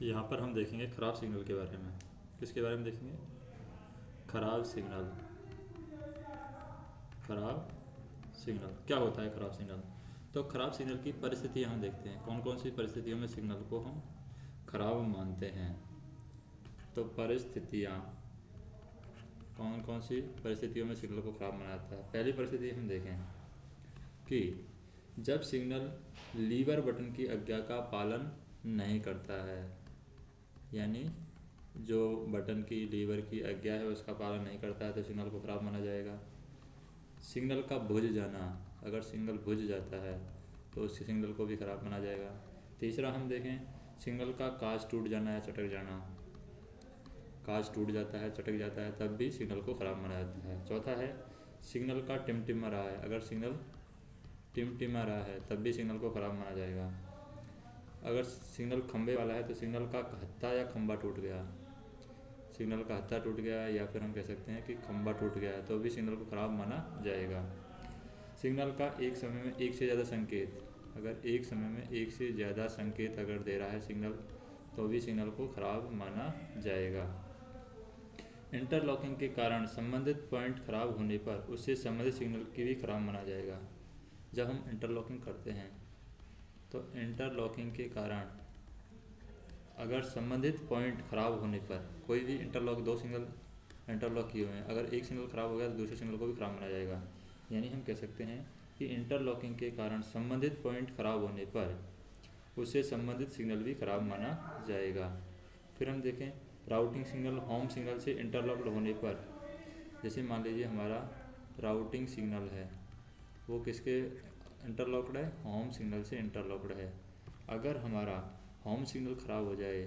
यहाँ पर हम देखेंगे ख़राब सिग्नल के बारे में। किसके बारे में देखेंगे? ख़राब सिग्नल। ख़राब सिग्नल क्या होता है? ख़राब सिग्नल। तो ख़राब सिग्नल की परिस्थितियाँ हम देखते हैं, कौन कौन सी परिस्थितियों में सिग्नल को हम ख़राब मानते हैं। तो परिस्थितियाँ, कौन कौन सी परिस्थितियों में सिग्नल को ख़राब माना जाता है। पहली परिस्थिति हम देखें कि जब सिग्नल लीवर बटन की आज्ञा का पालन नहीं करता है, यानी जो बटन की लीवर की आज्ञा है उसका पालन नहीं करता है तो सिग्नल को ख़राब माना जाएगा। सिग्नल का बुझ जाना, अगर सिग्नल बुझ जाता है तो उस सिग्नल को भी ख़राब माना जाएगा। तीसरा हम देखें सिग्नल का कांच टूट जाना या चटक जाना, कांच टूट जाता है चटक जाता है तब भी सिग्नल को ख़राब माना जाता है। चौथा है सिग्नल का टिमटिमा रहा है, अगर सिग्नल टिमटिमा रहा है तब भी सिग्नल को ख़राब माना जाएगा। अगर सिग्नल खंबे वाला है तो सिग्नल का हत्था या खंबा टूट गया, सिग्नल का हत्था टूट गया या फिर हम कह सकते हैं कि खंबा टूट गया है तो भी सिग्नल को ख़राब माना जाएगा। सिग्नल का एक समय में एक से ज़्यादा संकेत, अगर एक समय में एक से ज़्यादा संकेत अगर दे रहा है सिग्नल तो भी सिग्नल को ख़राब माना जाएगा। इंटरलॉकिंग के कारण संबंधित पॉइंट खराब होने पर उससे संबंधित सिग्नल की भी खराब माना जाएगा। जब हम इंटरलॉकिंग करते हैं तो इंटरलॉकिंग के कारण अगर संबंधित पॉइंट खराब होने पर, कोई भी इंटरलॉक, दो सिग्नल इंटरलॉक किए हुए हैं, अगर एक सिग्नल खराब हो गया तो दूसरे सिग्नल को भी खराब माना जाएगा। यानी हम कह सकते हैं कि इंटरलॉकिंग के कारण संबंधित पॉइंट खराब होने पर उससे संबंधित सिग्नल भी खराब माना जाएगा। फिर हम देखें राउटिंग सिग्नल होम सिग्नल से इंटरलॉक्ड होने पर, जैसे मान लीजिए हमारा राउटिंग सिग्नल है वो किसके इंटरलॉक्ड है? होम सिग्नल से इंटरलॉक्ड है। अगर हमारा होम सिग्नल ख़राब हो जाए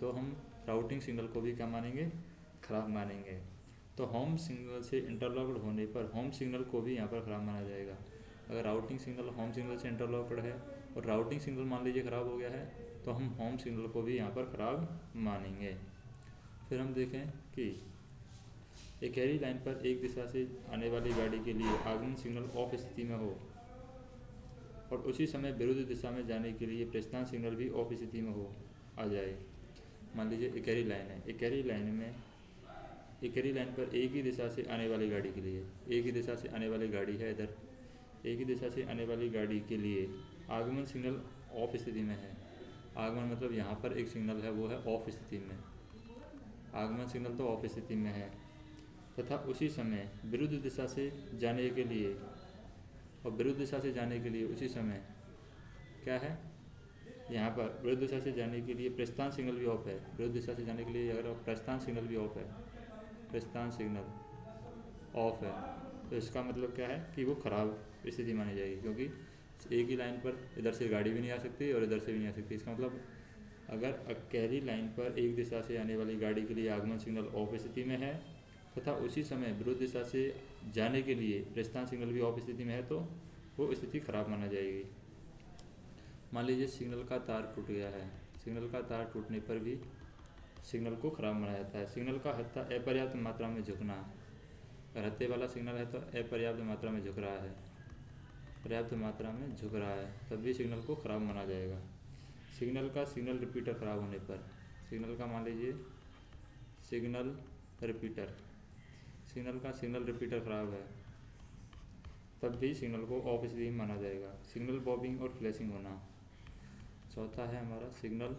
तो हम राउटिंग सिग्नल को भी क्या मानेंगे? ख़राब मानेंगे। तो होम सिग्नल से इंटरलॉक्ड होने पर होम सिग्नल को भी यहाँ पर ख़राब माना जाएगा। अगर राउटिंग सिग्नल होम सिग्नल से इंटरलॉक्ड है और राउटिंग सिग्नल मान लीजिए ख़राब हो गया है तो हम होम सिग्नल को भी यहाँ पर ख़राब मानेंगे। फिर हम देखें कि एक कैरी लाइन पर एक दिशा से आने वाली गाड़ी के लिए आगमन सिग्नल ऑफ स्थिति में हो और उसी समय विरुद्ध दिशा में जाने के लिए प्रस्थान सिग्नल भी ऑफ स्थिति में हो आ जाए। मान लीजिए एक कैरी लाइन है, एक कैरी लाइन में एक कैरी लाइन पर एक ही दिशा से आने वाली गाड़ी के लिए, एक ही दिशा से आने वाली गाड़ी है इधर, एक ही दिशा से आने वाली गाड़ी के लिए आगमन सिग्नल ऑफ स्थिति में है। आगमन मतलब यहाँ पर एक सिग्नल है वो है ऑफ स्थिति में, आगमन सिग्नल तो ऑफ स्थिति में है, तथा उसी समय विरुद्ध दिशा से जाने के लिए, और विरुद्ध दिशा से जाने के लिए उसी समय क्या है, यहाँ पर विरुद्ध दिशा से जाने के लिए प्रस्थान सिग्नल भी ऑफ है। विरुद्ध दिशा से जाने के लिए अगर प्रस्थान सिग्नल भी ऑफ है, प्रस्थान सिग्नल ऑफ है तो इसका मतलब क्या है कि वो ख़राब स्थिति मानी जाएगी, क्योंकि एक ही लाइन पर इधर से गाड़ी भी नहीं आ सकती और इधर से भी नहीं आ सकती। इसका मतलब अगर कैरी लाइन पर एक दिशा से आने वाली गाड़ी के लिए आगमन सिग्नल ऑफ स्थिति में है तथा उसी समय विरुद्ध दिशा से जाने के लिए प्रस्थान सिग्नल भी ऑफ स्थिति में है तो वो स्थिति खराब माना जाएगी। मान लीजिए सिग्नल का तार टूट गया है, सिग्नल का तार टूटने पर भी सिग्नल को खराब माना जाता है। सिग्नल का हत्था अपर्याप्त मात्रा में झुकना, अगर हत्थे वाला सिग्नल है तो अपर्याप्त मात्रा में झुक रहा है, पर्याप्त मात्रा में झुक रहा है तब भी सिग्नल को खराब माना जाएगा। सिग्नल का सिग्नल रिपीटर खराब होने पर, सिग्नल का मान लीजिए सिग्नल रिपीटर, सिग्नल का सिग्नल रिपीटर खराब है तब भी सिग्नल को ऑफ स्थिति माना जाएगा। सिग्नल बॉबिंग और फ्लैशिंग होना, चौथा है हमारा सिग्नल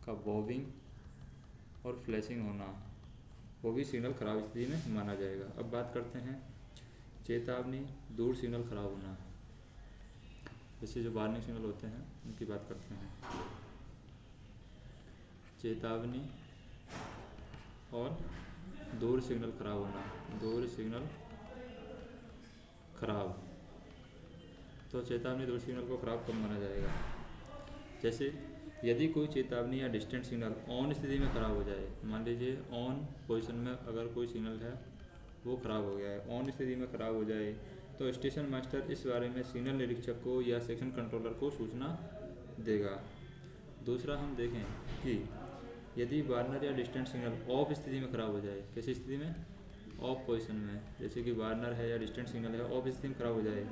का बॉबिंग और फ्लैशिंग होना, वो भी सिग्नल खराब स्थिति में माना जाएगा। अब बात करते हैं चेतावनी दूर सिग्नल खराब होना, जैसे जो वार्निंग सिग्नल होते हैं उनकी बात करते हैं। चेतावनी और दूर सिग्नल खराब होना, दूर सिग्नल खराब, तो चेतावनी दूर सिग्नल को खराब कब माना जाएगा? जैसे यदि कोई चेतावनी या डिस्टेंट सिग्नल ऑन स्थिति में ख़राब हो जाए, मान लीजिए ऑन पोजीशन में अगर कोई सिग्नल है वो ख़राब हो गया है, ऑन स्थिति में ख़राब हो जाए तो स्टेशन मास्टर इस बारे में सिग्नल निरीक्षक को या सेक्शन कंट्रोलर को सूचना देगा। दूसरा हम देखें कि यदि वार्नर या डिस्टेंट सिग्नल ऑफ स्थिति में ख़राब हो जाए, किसी स्थिति में? ऑफ पोजीशन में, जैसे कि वार्नर है या डिस्टेंट सिग्नल है ऑफ स्थिति में ख़राब हो जाए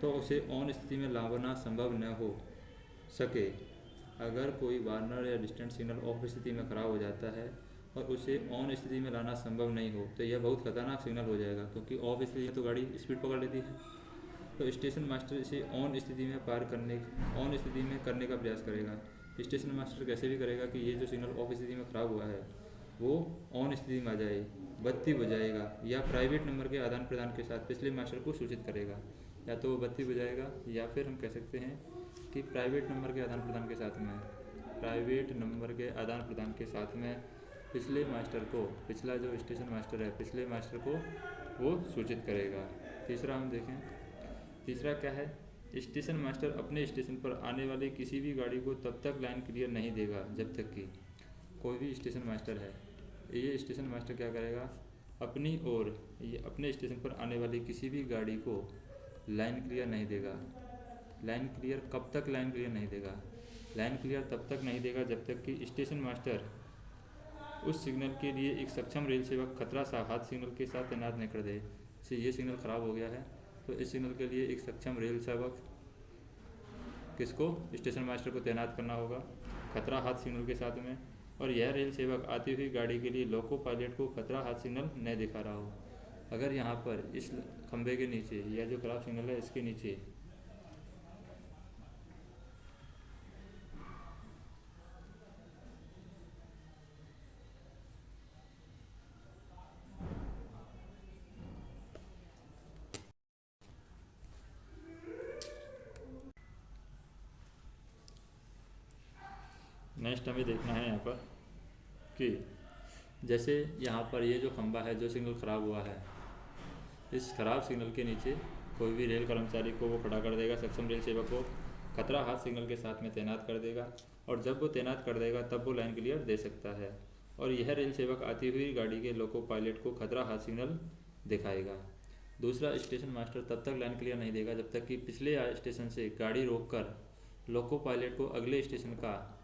तो उसे ऑन स्थिति में लाना संभव न हो सके अगर कोई वार्नर या डिस्टेंट सिग्नल ऑफ स्थिति में ख़राब हो जाता है और उसे ऑन स्थिति में लाना संभव नहीं हो तो यह बहुत खतरनाक सिग्नल हो जाएगा, क्योंकि ऑफ स्थिति में तो गाड़ी स्पीड पकड़ लेती है। तो स्टेशन मास्टर इसे ऑन स्थिति में ऑन स्थिति में करने का प्रयास करेगा। स्टेशन मास्टर कैसे भी करेगा कि ये जो सिग्नल ऑफ स्थिति में ख़राब हुआ है वो ऑन स्थिति में आ जाए, बत्ती बुझाएगा या प्राइवेट नंबर के आदान प्रदान के साथ पिछले मास्टर को सूचित करेगा। या तो वो बत्ती बुझाएगा या फिर हम कह सकते हैं कि प्राइवेट नंबर के आदान प्रदान के साथ में पिछले मास्टर को, पिछला जो स्टेशन मास्टर है पिछले मास्टर को वो सूचित करेगा। तीसरा हम देखें, तीसरा क्या है, स्टेशन मास्टर अपने स्टेशन पर आने वाली किसी भी गाड़ी को तब तक लाइन क्लियर नहीं देगा जब तक कि कोई भी स्टेशन मास्टर है, ये स्टेशन मास्टर क्या करेगा, अपनी ओर ये अपने स्टेशन पर आने वाली किसी भी गाड़ी को लाइन क्लियर नहीं देगा। लाइन क्लियर कब तक लाइन क्लियर नहीं देगा? लाइन क्लियर तब तक नहीं देगा जब तक कि स्टेशन मास्टर उस सिग्नल के लिए एक सक्षम रेल सेवक खतरा सावधान सिग्नल के साथ तैनात नहीं कर दे। जैसे ये सिग्नल खराब हो गया है तो इस सिग्नल के लिए एक सक्षम रेल सेवक किसको, स्टेशन मास्टर को तैनात करना होगा खतरा हाथ सिग्नल के साथ में। और यह रेल सेवक आती हुई गाड़ी के लिए लोको पायलट को खतरा हाथ सिग्नल न दिखा रहा हो। अगर यहाँ पर इस खंबे के नीचे या जो खराब सिग्नल है इसके नीचे नेक्स्ट हमें देखना है यहाँ पर कि जैसे यहाँ पर ये जो खंबा है, जो सिग्नल ख़राब हुआ है, इस खराब सिग्नल के नीचे कोई भी रेल कर्मचारी को वो खड़ा कर देगा, सक्षम रेल सेवक को खतरा हाथ सिग्नल के साथ में तैनात कर देगा। और जब वो तैनात कर देगा तब वो लाइन क्लियर दे सकता है। और यह रेल सेवक आती हुई गाड़ी के लोको पायलट को खतरा हाथ सिग्नल दिखाएगा। दूसरा, स्टेशन मास्टर तब तक लाइन क्लियर नहीं देगा जब तक कि पिछले स्टेशन से गाड़ी रोककर लोको पायलट को अगले स्टेशन का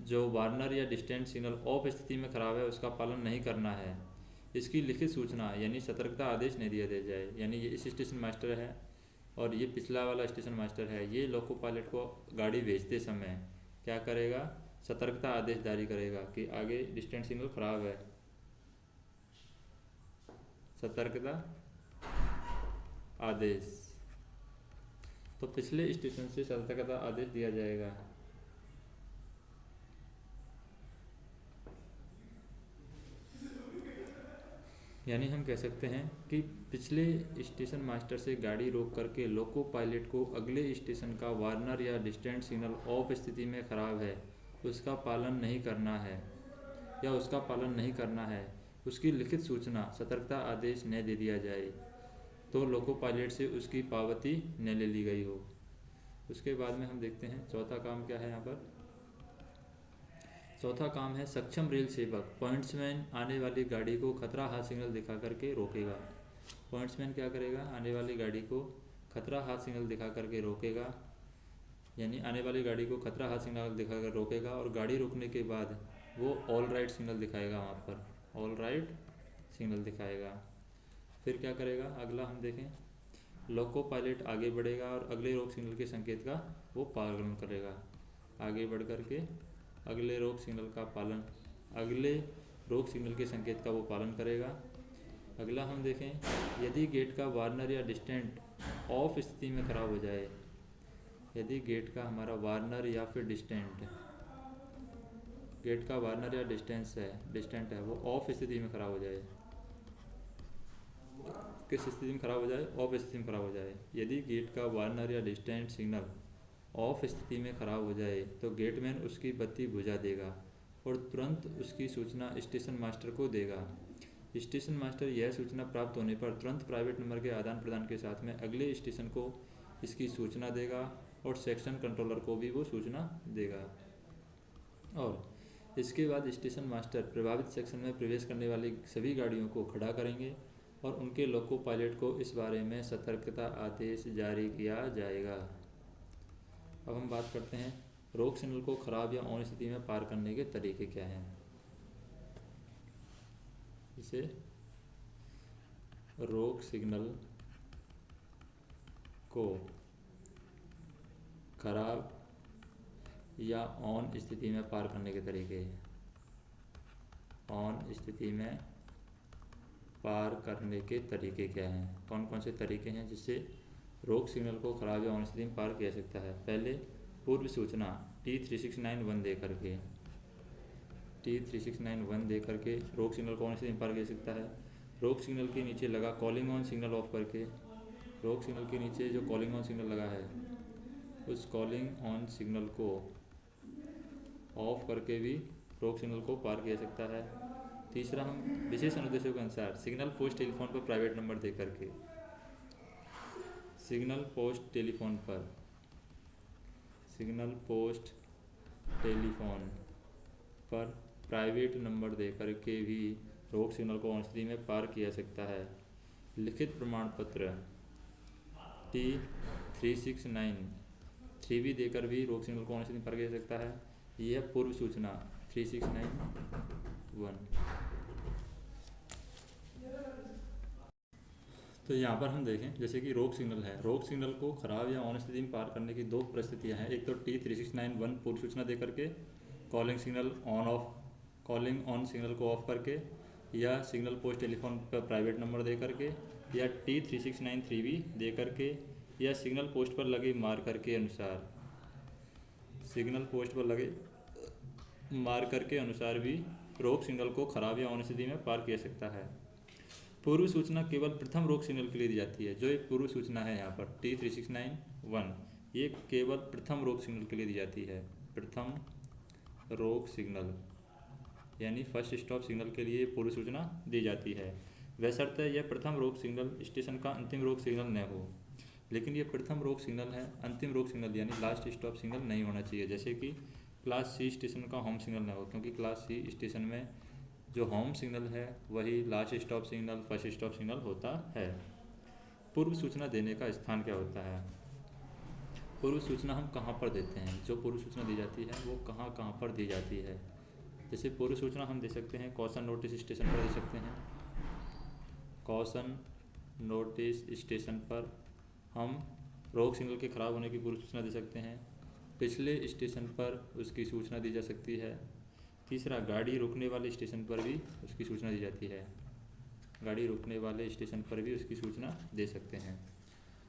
जो वार्नर या डिस्टेंट सिग्नल ऑफ स्थिति में ख़राब है उसका पालन नहीं करना है। इसकी लिखित सूचना यानी सतर्कता आदेश नहीं दिया जाए। यानी ये इस स्टेशन मास्टर है और ये पिछला वाला स्टेशन मास्टर है, ये लोको पायलट को गाड़ी भेजते समय क्या करेगा, सतर्कता आदेश जारी करेगा कि आगे डिस्टेंट सिग्नल ख़राब है, सतर्कता आदेश। तो पिछले स्टेशन से सतर्कता आदेश दिया जाएगा। यानी हम कह सकते हैं कि पिछले स्टेशन मास्टर से गाड़ी रोक करके लोको पायलट को अगले स्टेशन का वार्नर या डिस्टेंट सिग्नल ऑफ स्थिति में ख़राब है उसका पालन नहीं करना है या उसका पालन नहीं करना है, उसकी लिखित सूचना सतर्कता आदेश न दे दिया जाए तो लोको पायलट से उसकी पावती न ले ली गई हो। उसके बाद में हम देखते हैं चौथा काम क्या है यहाँ पर। चौथा काम है सक्षम रेल सेवक पॉइंट्समैन आने वाली गाड़ी को खतरा हाथ सिग्नल दिखा करके रोकेगा। पॉइंट्समैन क्या करेगा, आने वाली गाड़ी को खतरा हाथ सिग्नल दिखा करके रोकेगा। यानी आने वाली गाड़ी को खतरा हाथ सिग्नल दिखा कर रोकेगा और गाड़ी रुकने के बाद वो ऑल राइट सिग्नल दिखाएगा, वहाँ पर ऑल राइट सिग्नल दिखाएगा। फिर क्या करेगा, अगला हम देखें, लोको पायलट आगे बढ़ेगा और अगले रोक सिग्नल के संकेत का वो पालन करेगा। आगे बढ़ करके अगले रोक सिग्नल के संकेत का वो पालन करेगा। अगला हम देखें, यदि गेट का वार्नर या डिस्टेंट ऑफ स्थिति में ख़राब हो जाए, यदि गेट का हमारा वार्नर या फिर गेट का वार्नर या डिस्टेंट है वो ऑफ स्थिति में ख़राब हो जाए, किस स्थिति में ख़राब हो जाए, ऑफ स्थिति में ख़राब हो जाए। यदि गेट का वार्नर या डिस्टेंट सिग्नल ऑफ स्थिति में ख़राब हो जाए तो गेटमैन उसकी बत्ती बुझा देगा और तुरंत उसकी सूचना स्टेशन मास्टर को देगा। स्टेशन मास्टर यह सूचना प्राप्त होने पर तुरंत प्राइवेट नंबर के आदान प्रदान के साथ में अगले स्टेशन को इसकी सूचना देगा और सेक्शन कंट्रोलर को भी वो सूचना देगा। और इसके बाद स्टेशन मास्टर प्रभावित सेक्शन में प्रवेश करने वाली सभी गाड़ियों को खड़ा करेंगे और उनके लोको पायलट को इस बारे में सतर्कता आदेश जारी किया जाएगा। अब हम बात करते हैं रोक सिग्नल को ख़राब या ऑन स्थिति में पार करने के तरीके क्या हैं। इसे रोक सिग्नल को ख़राब या ऑन स्थिति में पार करने के तरीके। ऑन स्थिति में पार करने के तरीके क्या हैं, कौन कौन से तरीके हैं जिससे रोक सिग्नल को खराब या ऑन स्थिति में पार किया जा सकता है। पहले पूर्व सूचना T3691 दे करके T3691 दे करके रोक सिग्नल को ऑन स्थिति में पार किया जा सकता है। रोक सिग्नल के नीचे लगा कॉलिंग ऑन सिग्नल ऑफ करके, रोक सिग्नल के नीचे जो कॉलिंग ऑन सिग्नल लगा है उस कॉलिंग ऑन सिग्नल को ऑफ करके भी रोक सिग्नल को पार किया जा सकता है। तीसरा, हम विशेष अनुदेशों के अनुसार सिग्नल पोस्ट टेलीफोन पर प्राइवेट नंबर दे करके, सिग्नल पोस्ट टेलीफोन पर प्राइवेट नंबर दे करके भी रोक सिग्नल को ऑन स्थिति में पार किया जा सकता है। लिखित प्रमाण पत्र T3693 भी देकर भी रोक सिग्नल को ऑन स्थिति में पार किया जा सकता है। यह पूर्व सूचना 3691। तो यहाँ पर हम देखें जैसे कि रोक सिग्नल है, रोक सिग्नल को खराब या ऑन स्थिति में पार करने की दो परिस्थितियाँ हैं। एक तो T3691 पूर्व सूचना दे करके कॉलिंग ऑन सिग्नल को ऑफ करके, या सिग्नल पोस्ट टेलीफोन पर प्राइवेट नंबर दे करके, या T3693 भी दे करके, या सिग्नल पोस्ट पर लगे मार्कर के अनुसार, सिग्नल पोस्ट पर लगे मार्कर के अनुसार भी रोक सिग्नल को खराब या ऑन स्थिति में पार किया जा सकता है। पूर्व सूचना केवल प्रथम रोक सिग्नल के लिए दी जाती है। जो एक पूर्व सूचना है यहाँ पर T3691, ये केवल प्रथम रोक सिग्नल के लिए दी जाती है। प्रथम रोक सिग्नल यानी फर्स्ट स्टॉप सिग्नल के लिए पूर्व सूचना दी जाती है। बशर्ते यह प्रथम रोक सिग्नल स्टेशन का अंतिम रोक सिग्नल न हो। लेकिन ये प्रथम रोक सिग्नल है, अंतिम रोक सिग्नल यानी लास्ट स्टॉप सिग्नल नहीं होना चाहिए। जैसे कि क्लास सी स्टेशन का होम सिग्नल न हो, क्योंकि क्लास सी स्टेशन में जो होम सिग्नल है वही last stop signal, first stop signal होता है। पूर्व सूचना देने का स्थान क्या होता है? पूर्व सूचना हम कहाँ पर देते हैं? जो पूर्व सूचना दी जाती है वो कहाँ कहाँ पर दी जाती है? जैसे पूर्व सूचना हम दे सकते हैं कॉशन नोटिस स्टेशन पर दे सकते हैं। कॉशन नोटिस स्टेशन पर हम रोक सिग्नल के खराब होने की पूर्व सूचना दे सकते हैं। पिछले स्टेशन पर उसकी सूचना दी जा सकती है। तीसरा, गाड़ी रुकने वाले स्टेशन पर भी उसकी सूचना दी जाती है। गाड़ी रुकने वाले स्टेशन पर भी उसकी सूचना दे सकते हैं।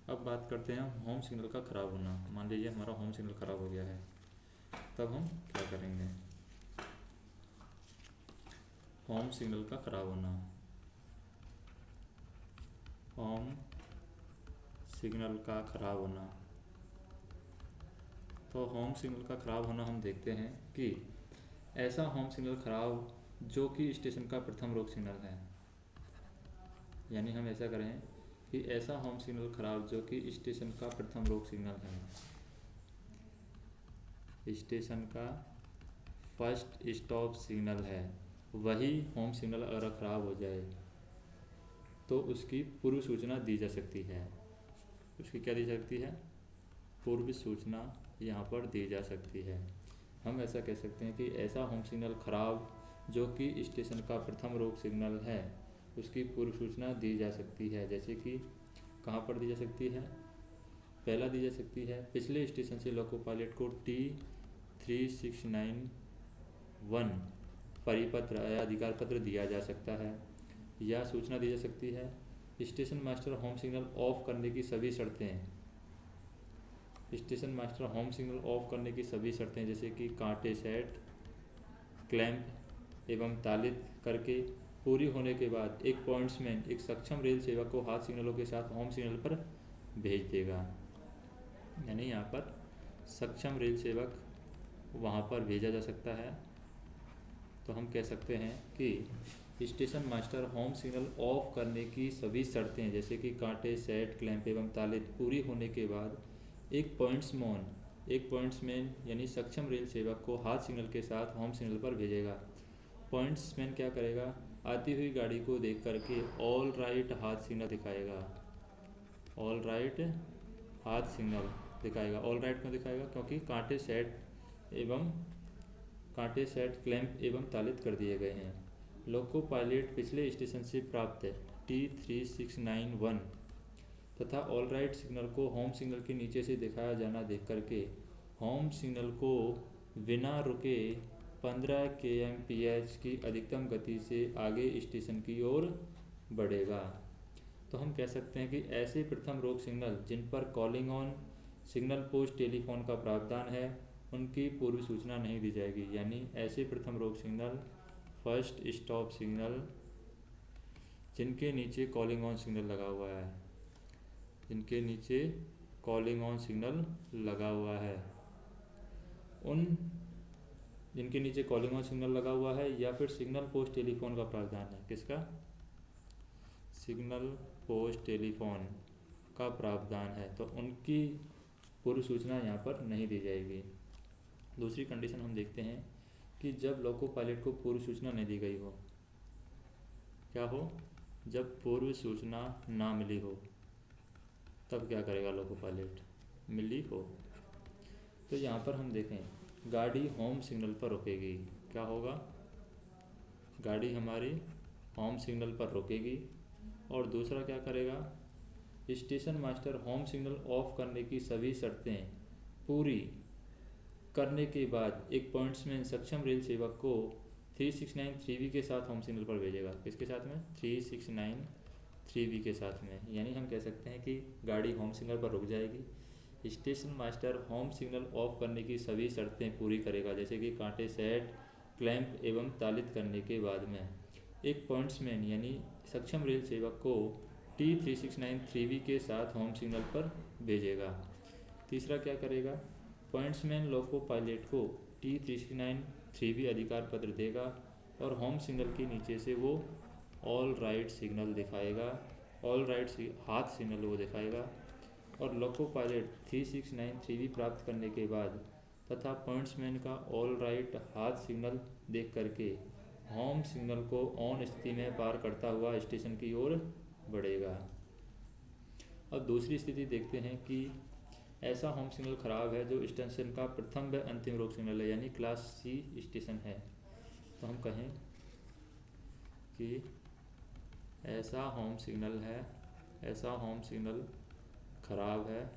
अब बात करते हैं होम सिग्नल का ख़राब होना। मान लीजिए हमारा होम सिग्नल ख़राब हो गया है, तब हम क्या करेंगे? होम सिग्नल का ख़राब होना, होम सिग्नल का ख़राब होना। तो होम सिग्नल का ख़राब होना हम देखते हैं कि ऐसा होम सिग्नल खराब जो कि स्टेशन का प्रथम रोक सिग्नल है, यानी हम ऐसा करें कि ऐसा होम सिग्नल खराब जो कि स्टेशन का प्रथम रोक सिग्नल है, स्टेशन का फर्स्ट स्टॉप सिग्नल है, वही होम सिग्नल अगर खराब हो जाए तो उसकी पूर्व सूचना दी जा सकती है। उसकी क्या दी जा सकती है? पूर्व सूचना यहाँ पर दी जा सकती है। हम ऐसा कह सकते हैं कि ऐसा होम सिग्नल खराब जो कि स्टेशन का प्रथम रोक सिग्नल है उसकी पूर्व सूचना दी जा सकती है। जैसे कि कहाँ पर दी जा सकती है? पहला दी जा सकती है पिछले स्टेशन से लोको पायलट को T3691 परिपत्र या अधिकार पत्र दिया जा सकता है, या सूचना दी जा सकती है station master home signal of करने की सभी शर्तें, station master home signal of करने की सभी शर्तें जैसे कि कांटे सेट, क्लैंप एवं तालित करके पूरी होने के बाद एक पॉइंट्समैन एक सक्षम रेल सेवक को हाथ सिग्नलों के साथ होम सिग्नल पर भेज देगा। यानी यहाँ पर सक्षम रेल सेवक वहाँ पर भेजा जा सकता है। तो हम कह सकते हैं कि station master home signal of करने की सभी शर्तें जैसे कि कांटे सेट, क्लैंप एवं तालित पूरी होने के बाद एक पॉइंट्समैन यानी सक्षम रेल सेवक को हाथ सिग्नल के साथ होम सिग्नल पर भेजेगा। पॉइंट्समैन क्या करेगा? आती हुई गाड़ी को देख करके ऑल राइट हाथ सिग्नल दिखाएगा। ऑल राइट हाथ सिग्नल दिखाएगा। ऑल राइट क्यों दिखाएगा? क्योंकि कांटे सेट क्लैंप एवं तालित कर दिए गए हैं। लोको पायलट पिछले स्टेशन से प्राप्त T3691 तथा ऑल राइट सिग्नल को होम सिग्नल के नीचे से दिखाया जाना देख करके होम सिग्नल को बिना रुके 15 kmph की अधिकतम गति से आगे स्टेशन की ओर बढ़ेगा। तो हम कह सकते हैं कि ऐसे प्रथम रोक सिग्नल जिन पर calling on signal post telephone का प्रावधान है उनकी पूर्व सूचना नहीं दी जाएगी। यानी ऐसे प्रथम रोक सिग्नल, फर्स्ट स्टॉप सिग्नल जिनके नीचे कॉलिंग ऑन सिग्नल लगा हुआ है, जिनके नीचे कॉलिंग ऑन सिग्नल लगा हुआ है, उन जिनके नीचे कॉलिंग ऑन सिग्नल लगा हुआ है या फिर सिग्नल पोस्ट टेलीफोन का प्रावधान है। किसका? सिग्नल पोस्ट टेलीफोन का प्रावधान है, तो उनकी पूर्व सूचना यहाँ पर नहीं दी जाएगी। दूसरी कंडीशन हम देखते हैं कि जब लोको पायलट को पूर्व सूचना नहीं दी गई हो, क्या हो? जब पूर्व सूचना ना मिली हो तब क्या करेगा लोको पायलट? मिली हो तो यहाँ पर हम देखें गाड़ी होम सिग्नल पर रुकेगी। क्या होगा? गाड़ी हमारी होम सिग्नल पर रुकेगी। और दूसरा क्या करेगा? Station master home signal of करने की सभी शर्तें पूरी करने के बाद एक पॉइंट्समैन सक्षम रेल सेवक को 369 3V के साथ होम सिग्नल पर भेजेगा। किसके साथ में? 369 3V के साथ में। यानी हम कह सकते हैं कि गाड़ी होम सिग्नल पर रुक जाएगी। Station master home signal of करने की सभी शर्तें पूरी करेगा, जैसे कि कांटे सेट, क्लैंप एवं तालित करने के बाद में एक पॉइंट्समैन यानी सक्षम रेल सेवक को T369 3V के साथ होम सिग्नल पर भेजेगा। तीसरा क्या करेगा? पॉइंट्समैन लोको पायलट को T369 3V अधिकार पत्र देगा और होम सिग्नल के नीचे से वो ऑल राइट सिग्नल दिखाएगा, ऑल राइट हाथ सिग्नल वो दिखाएगा। और लोको पायलट 369 3V प्राप्त करने के बाद तथा पॉइंट्समैन का ऑल राइट हाथ सिग्नल देख करके होम सिग्नल को ऑन स्थिति में पार करता हुआ स्टेशन की ओर बढ़ेगा। अब दूसरी स्थिति देखते हैं कि ऐसा होम सिग्नल खराब है जो स्टेशन का प्रथम व अंतिम रोक सिग्नल है, यानी क्लास C स्टेशन है। तो हम कहें कि ऐसा होम सिग्नल है, ऐसा होम सिग्नल खराब है,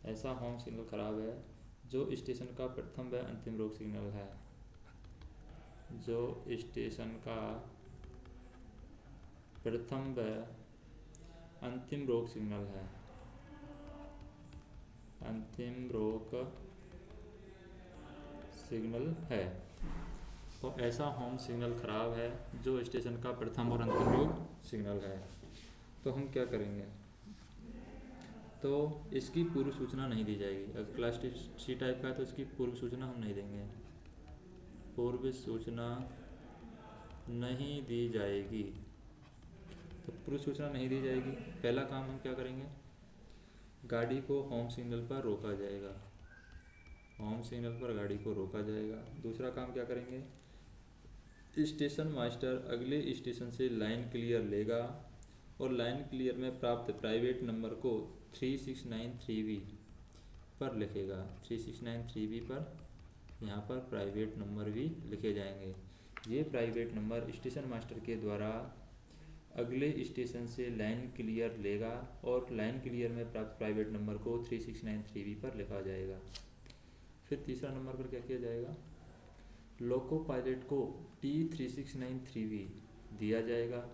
ऐसा होम सिग्नल खराब है जो स्टेशन का प्रथम व अंतिम रोक सिग्नल है, जो स्टेशन का प्रथम व अंतिम रोक सिग्नल है, अंतिम रोक सिग्नल है। तो ऐसा होम सिग्नल खराब है जो स्टेशन का प्रथम और अंतिम रोक सिग्नल है। तो हम क्या करेंगे? तो इसकी पूर्व सूचना नहीं दी जाएगी। अगर क्लास C टाइप का है तो इसकी पूर्व सूचना हम नहीं देंगे, पूर्व सूचना नहीं दी जाएगी। तो पूर्व सूचना नहीं दी जाएगी, पहला काम हम क्या करेंगे? गाड़ी को होम सिग्नल पर रोका जाएगा, होम सिग्नल पर गाड़ी को रोका जाएगा। दूसरा काम क्या करेंगे? स्टेशन मास्टर अगले स्टेशन से लाइन क्लियर लेगा और लाइन क्लियर में प्राप्त प्राइवेट नंबर को 369 3V पर लिखेगा। 369 3V पर यहाँ पर प्राइवेट नंबर भी लिखे जाएंगे। ये प्राइवेट नंबर स्टेशन मास्टर के द्वारा अगले स्टेशन से लाइन क्लियर लेगा और लाइन क्लियर में प्राप्त प्राइवेट नंबर को 369 3V पर लिखा जाएगा। फिर तीसरा नंबर पर क्या किया जाएगा? लोको पायलट को T369 3V दिया जाएगा।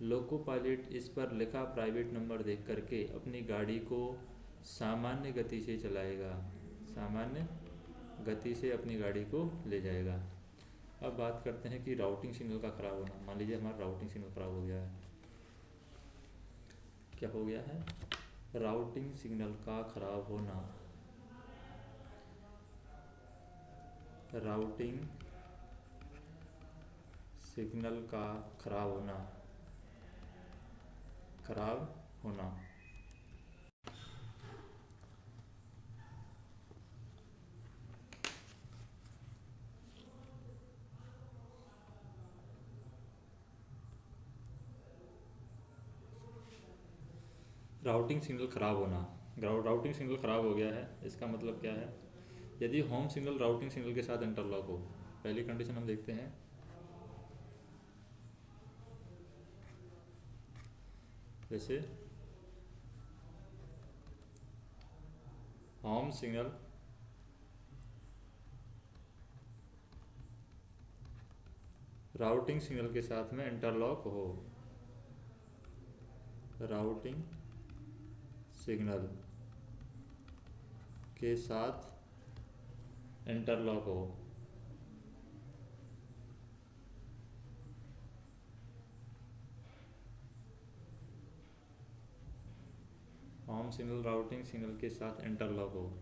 लोको पायलट इस पर लिखा प्राइवेट नंबर देख करके अपनी गाड़ी को सामान्य गति से चलाएगा, सामान्य गति से अपनी गाड़ी को ले जाएगा। अब बात करते हैं कि राउटिंग सिग्नल का खराब होना। मान लीजिए हमारा राउटिंग सिग्नल खराब हो गया है। क्या हो गया है? राउटिंग सिग्नल का खराब होना। राउटिंग सिग्नल का खराब होना, खराब होना। राउटिंग सिग्नल खराब होना, राउटिंग सिग्नल खराब हो गया है, इसका मतलब क्या है? यदि होम सिग्नल राउटिंग सिग्नल के साथ इंटरलॉक हो। पहली कंडीशन हम देखते हैं, जैसे होम सिग्नल राउटिंग सिग्नल के साथ में इंटरलॉक हो, राउटिंग सिग्नल के साथ इंटरलॉक हो। होम सिग्नल राउटिंग सिग्नल के साथ इंटरलॉक हो।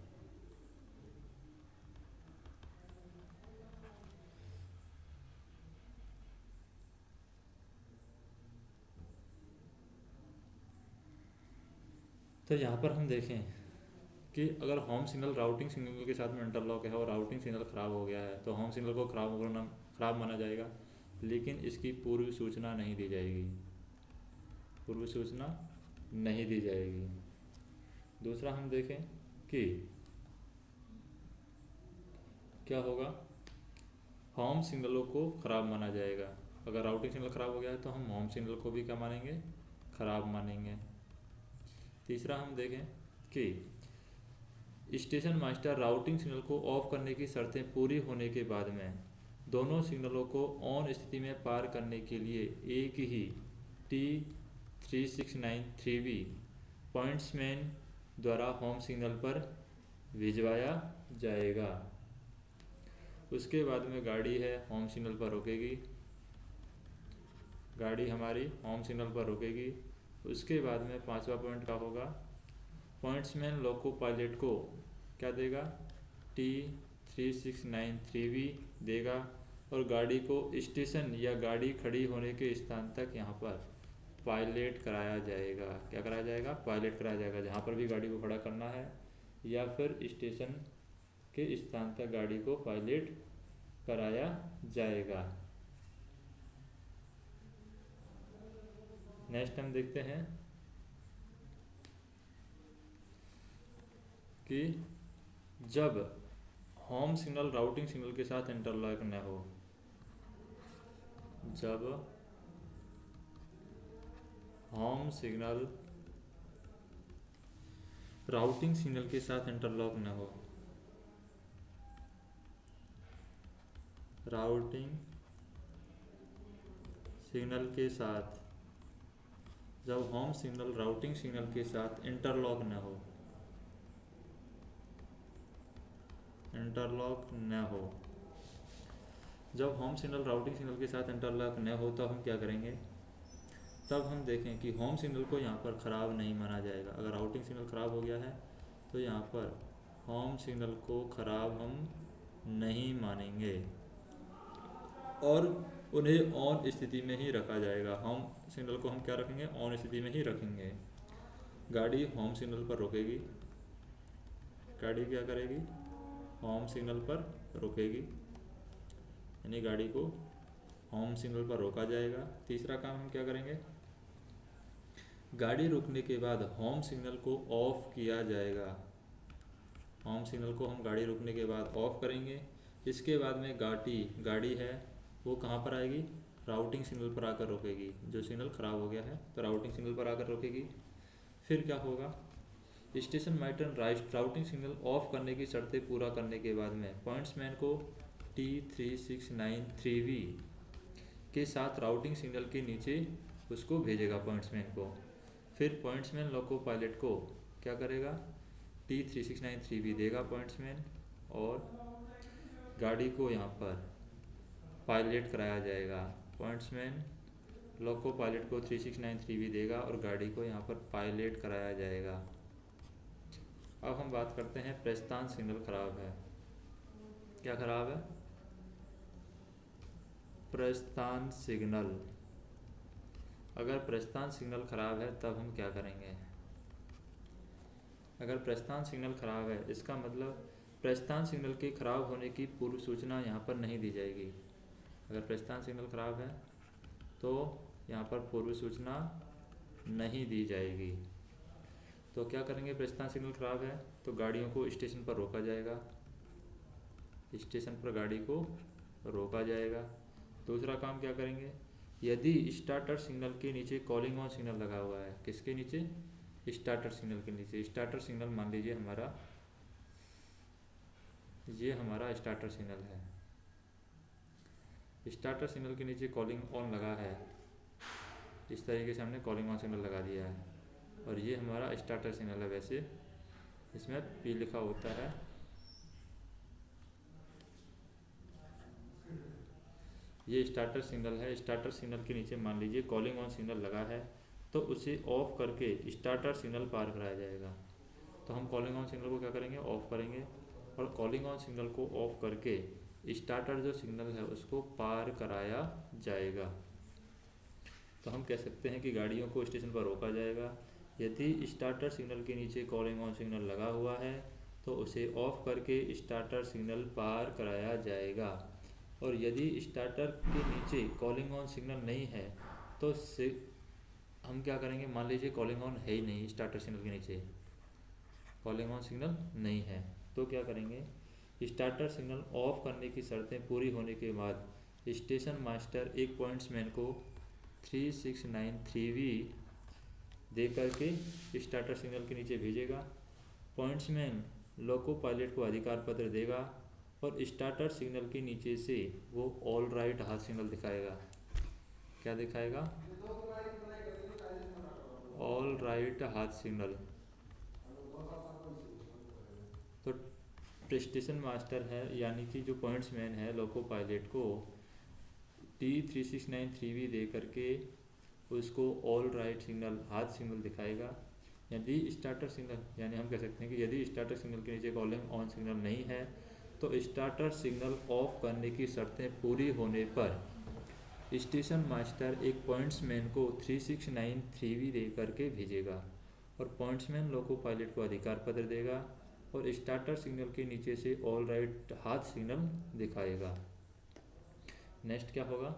तो यहाँ पर हम देखें कि अगर होम सिग्नल राउटिंग सिग्नल के साथ में इंटरलॉक है और राउटिंग सिग्नल ख़राब हो गया है तो होम सिग्नल को खराब माना जाएगा, लेकिन इसकी पूर्व सूचना नहीं दी जाएगी, पूर्व सूचना नहीं दी जाएगी। दूसरा हम देखें कि क्या होगा, होम सिग्नलों को ख़राब माना जाएगा। अगर राउटिंग सिग्नल ख़राब हो गया है तो हम होम सिग्नल को भी क्या मानेंगे, ख़राब मानेंगे। तीसरा हम देखें कि स्टेशन मास्टर राउटिंग सिग्नल को ऑफ करने की शर्तें पूरी होने के बाद में दोनों सिग्नलों को ऑन स्थिति में पार करने के लिए एक ही T3693V पॉइंट्समैन द्वारा होम सिग्नल पर भिजवाया जाएगा। उसके बाद में गाड़ी है होम सिग्नल पर रुकेगी, गाड़ी हमारी होम सिग्नल पर रुकेगी। उसके बाद में पांचवा पॉइंट क्या होगा, पॉइंट्समैन लोको पायलट को क्या देगा, T3693V देगा और गाड़ी को स्टेशन या गाड़ी खड़ी होने के स्थान तक यहाँ पर पायलट कराया जाएगा। क्या कराया जाएगा, पायलट कराया जाएगा। जहाँ पर भी गाड़ी को खड़ा करना है या फिर स्टेशन के स्थान तक गाड़ी को पायलट कराया जाएगा। नेक्स्ट हम देखते हैं कि जब होम सिग्नल राउटिंग सिग्नल के साथ इंटरलॉक न हो, जब होम सिग्नल राउटिंग सिग्नल के साथ इंटरलॉक न हो, राउटिंग सिग्नल के साथ, जब होम सिग्नल राउटिंग सिग्नल के साथ इंटरलॉक न हो, इंटरलॉक न हो, जब होम सिग्नल राउटिंग सिग्नल के साथ इंटरलॉक न हो तो हम क्या करेंगे, तब हम देखें कि होम सिग्नल को यहाँ पर ख़राब नहीं माना जाएगा। अगर राउटिंग सिग्नल ख़राब हो गया है तो यहाँ पर होम सिग्नल को ख़राब हम नहीं मानेंगे और उन्हें ऑन स्थिति में ही रखा जाएगा। होम सिग्नल को हम क्या रखेंगे, ऑन स्थिति में ही रखेंगे। गाड़ी होम सिग्नल पर रुकेगी, गाड़ी क्या करेगी, होम सिग्नल पर रुकेगी, यानी गाड़ी को होम सिग्नल पर रोका जाएगा। तीसरा काम हम क्या करेंगे, गाड़ी रुकने के बाद होम सिग्नल को ऑफ किया जाएगा। होम सिग्नल को हम गाड़ी रुकने के बाद ऑफ करेंगे। इसके बाद में गाड़ी है वो कहाँ पर आएगी, राउटिंग सिग्नल पर आकर रुकेगी। जो सिग्नल ख़राब हो गया है तो राउटिंग सिग्नल पर आकर रुकेगी। फिर क्या होगा, station master routing signal of करने की शर्तें पूरा करने के बाद में पॉइंट्समैन को T3693V के साथ राउटिंग सिग्नल के नीचे उसको भेजेगा पॉइंट्समैन को। फिर पॉइंट्समैन लोको पायलट को क्या करेगा, T3693V देगा पॉइंट्समैन और गाड़ी को यहाँ पर पायलट कराया जाएगा। पॉइंट्समैन लोको पायलट को 3693V देगा और गाड़ी को यहाँ पर पायलट कराया जाएगा। अब हम बात करते हैं प्रस्थान सिग्नल खराब है। क्या खराब है, प्रस्थान सिग्नल। अगर प्रस्थान सिग्नल खराब है तब हम क्या करेंगे, अगर प्रस्थान सिग्नल खराब है इसका मतलब प्रस्थान सिग्नल के खराब होने की पूर्व सूचना यहाँ पर नहीं दी जाएगी। अगर प्रस्थान सिग्नल खराब है तो यहाँ पर पूर्व सूचना नहीं दी जाएगी। तो क्या करेंगे, प्रस्थान सिग्नल खराब है तो गाड़ियों को स्टेशन पर रोका जाएगा, स्टेशन पर गाड़ी को रोका जाएगा। दूसरा काम क्या करेंगे, यदि स्टार्टर सिग्नल के नीचे कॉलिंग ऑन सिग्नल लगा हुआ है, किसके नीचे, स्टार्टर सिग्नल के नीचे। स्टार्टर सिग्नल मान लीजिए हमारा, ये हमारा स्टार्टर सिग्नल है। स्टार्टर सिग्नल के नीचे कॉलिंग ऑन लगा है, इस तरीके से हमने कॉलिंग ऑन सिग्नल लगा दिया है और ये हमारा स्टार्टर सिग्नल है। वैसे इसमें P लिखा होता है, ये स्टार्टर सिग्नल है। स्टार्टर सिग्नल के नीचे मान लीजिए कॉलिंग ऑन सिग्नल लगा है, तो उसे ऑफ करके स्टार्टर सिग्नल पार कराया जाएगा। तो हम कॉलिंग ऑन सिग्नल को क्या करेंगे, ऑफ करेंगे और कॉलिंग ऑन सिग्नल को ऑफ करके स्टार्टर जो सिग्नल है उसको पार कराया जाएगा। तो हम कह सकते हैं कि गाड़ियों को स्टेशन पर रोका जाएगा। यदि स्टार्टर सिग्नल के नीचे कॉलिंग ऑन सिग्नल लगा हुआ है तो उसे ऑफ करके स्टार्टर सिग्नल पार कराया जाएगा, और यदि स्टार्टर के नीचे कॉलिंग ऑन सिग्नल नहीं है तो हम क्या करेंगे, मान लीजिए कॉलिंग ऑन है ही नहीं, स्टार्टर सिग्नल के नीचे कॉलिंग ऑन सिग्नल नहीं है, तो क्या करेंगे, स्टार्टर सिग्नल ऑफ करने की शर्तें पूरी होने के बाद स्टेशन मास्टर एक पॉइंट्समैन को 3693V दे करके स्टार्टर सिग्नल के नीचे भेजेगा। पॉइंट्समैन लोको पायलट को अधिकार पत्र देगा और स्टार्टर सिग्नल के नीचे से वो ऑल राइट हाथ सिग्नल दिखाएगा। क्या दिखाएगा, ऑल राइट हाथ सिग्नल। तो स्टेशन मास्टर है यानी कि जो पॉइंट्समैन है लोको पायलट को T3693V दे करके उसको ऑल राइट सिग्नल हाथ सिग्नल दिखाएगा। यदि स्टार्टर सिग्नल यानी हम कह सकते हैं कि यदि स्टार्टर सिग्नल के नीचे कॉलिंग ऑन सिग्नल नहीं है तो स्टार्टर सिग्नल ऑफ करने की शर्तें पूरी होने पर स्टेशन मास्टर एक पॉइंट्समैन को 3693V दे करके भेजेगा और पॉइंट्समैन लोको पायलट को अधिकार पत्र देगा और स्टार्टर सिग्नल के नीचे से ऑल राइट हाथ सिग्नल दिखाएगा। नेक्स्ट क्या होगा,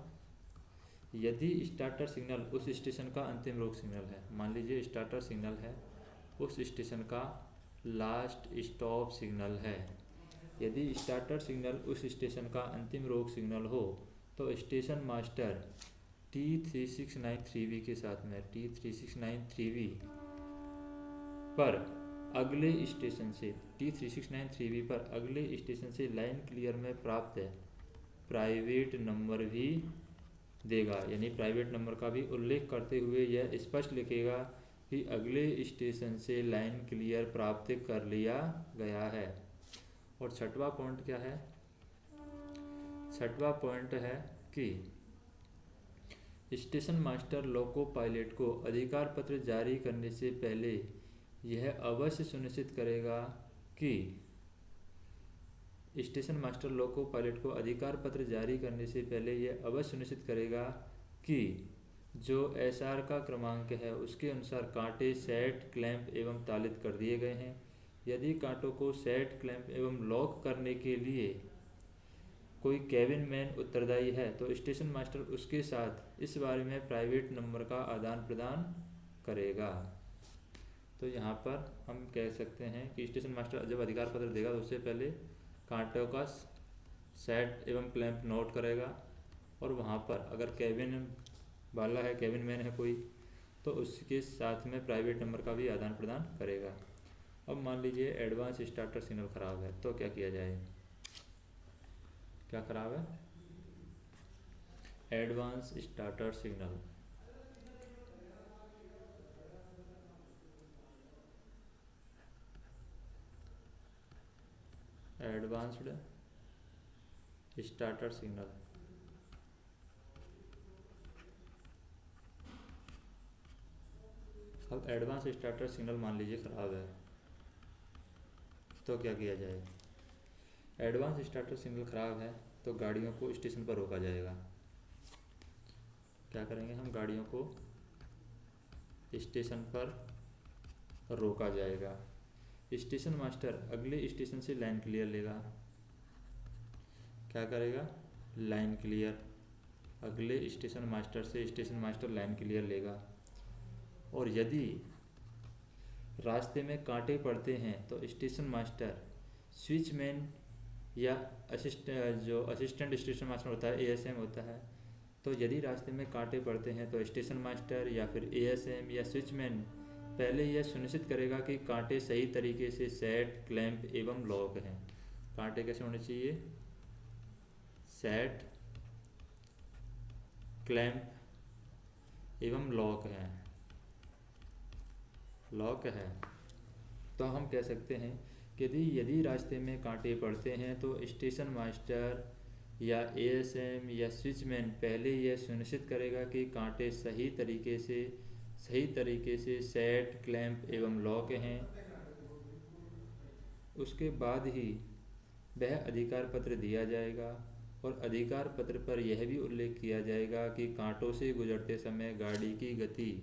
यदि स्टार्टर सिग्नल उस स्टेशन का अंतिम रोक सिग्नल है, मान लीजिए स्टार्टर सिग्नल है उस स्टेशन का लास्ट स्टॉप सिग्नल है, यदि स्टार्टर सिग्नल उस स्टेशन का अंतिम रोक सिग्नल हो तो स्टेशन मास्टर T3693V के साथ में T3693V पर अगले स्टेशन से T3693V पर अगले स्टेशन से लाइन क्लियर में प्राप्त है प्राइवेट नंबर भी देगा। यानी प्राइवेट नंबर का भी उल्लेख करते हुए यह स्पष्ट लिखेगा कि अगले स्टेशन से लाइन क्लियर प्राप्त कर लिया गया है। और छठवां पॉइंट क्या है, छठवां पॉइंट है कि स्टेशन मास्टर लोको पायलट को अधिकार पत्र जारी करने से पहले यह अवश्य सुनिश्चित करेगा कि स्टेशन मास्टर लोको पायलट को अधिकार पत्र जारी करने से पहले यह अवश्य सुनिश्चित करेगा कि जो SR का क्रमांक है उसके अनुसार कांटे सेट क्लैंप एवं तालित कर दिए गए हैं। यदि कांटों को सेट क्लैंप एवं लॉक करने के लिए कोई कैबिन मैन उत्तरदायी है तो स्टेशन मास्टर उसके साथ इस बारे में प्राइवेट नंबर का आदान प्रदान करेगा। तो यहाँ पर हम कह सकते हैं कि स्टेशन मास्टर जब अधिकार पत्र देगा तो उससे पहले कांटों का सेट एवं क्लैंप नोट करेगा और वहाँ पर अगर कैबिन वाला है, कैबिन मैन है कोई, तो उसके साथ में प्राइवेट नंबर का भी आदान प्रदान करेगा। अब मान लीजिए एडवांस स्टार्टर सिग्नल ख़राब है तो क्या किया जाए, क्या ख़राब है, advance starter signal. Advanced starter signal अब एडवांस स्टार्टर सिग्नल मान लीजिए ख़राब है तो क्या किया जाए। एडवांस स्टार्टर सिग्नल ख़राब है तो गाड़ियों को स्टेशन पर रोका जाएगा। क्या करेंगे हम, गाड़ियों को स्टेशन पर रोका जाएगा। स्टेशन मास्टर अगले स्टेशन से लाइन क्लियर लेगा। क्या करेगा, लाइन क्लियर, अगले स्टेशन मास्टर से स्टेशन मास्टर लाइन क्लियर लेगा। और यदि रास्ते में कांटे पड़ते हैं तो स्टेशन मास्टर स्विचमैन या असिस्टेंट स्टेशन मास्टर होता है, ASM होता है, तो यदि रास्ते में कांटे पड़ते हैं तो स्टेशन मास्टर या फिर ASM या स्विचमैन पहले यह सुनिश्चित करेगा कि कांटे सही तरीके से सेट क्लैंप एवं लॉक हैं। कांटे कैसे होने चाहिए, सेट क्लैंप एवं लॉक है तो हम कह सकते हैं कि यदि रास्ते में कांटे पड़ते हैं तो स्टेशन मास्टर या एएसएम या स्विचमैन पहले यह सुनिश्चित करेगा कि कांटे सही तरीके से सेट, क्लैंप एवं लॉक हैं। उसके बाद ही वह अधिकार पत्र दिया जाएगा और अधिकार पत्र पर यह भी उल्लेख किया जाएगा कि कांटों से गुजरते समय गाड़ी की गति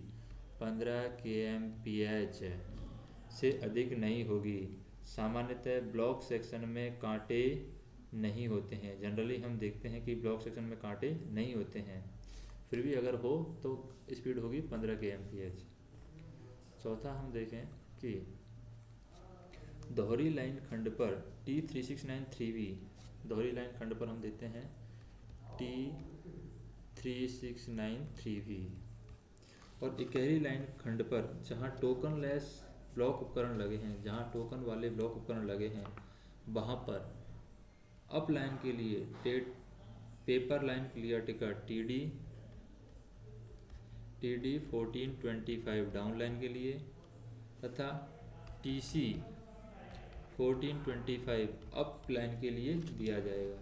15 kmph से अधिक नहीं होगी। सामान्यतः ब्लॉक सेक्शन में कांटे नहीं होते हैं। जनरली हम देखते हैं कि ब्लॉक सेक्शन में कांटे नहीं होते हैं, फिर भी अगर हो तो स्पीड होगी 15 kmph। चौथा हम देखें कि दोहरी लाइन खंड पर T3693V दोहरी लाइन खंड पर हम देते हैं T3693V और इकहरी लाइन खंड पर जहां टोकन लेस ब्लॉक उपकरण लगे हैं, जहां टोकन वाले ब्लॉक उपकरण लगे हैं, वहां पर अप लाइन के लिए paper line clear ticket TD 1425 down line के लिए तथा TC 1425 अप लाइन के लिए दिया जाएगा।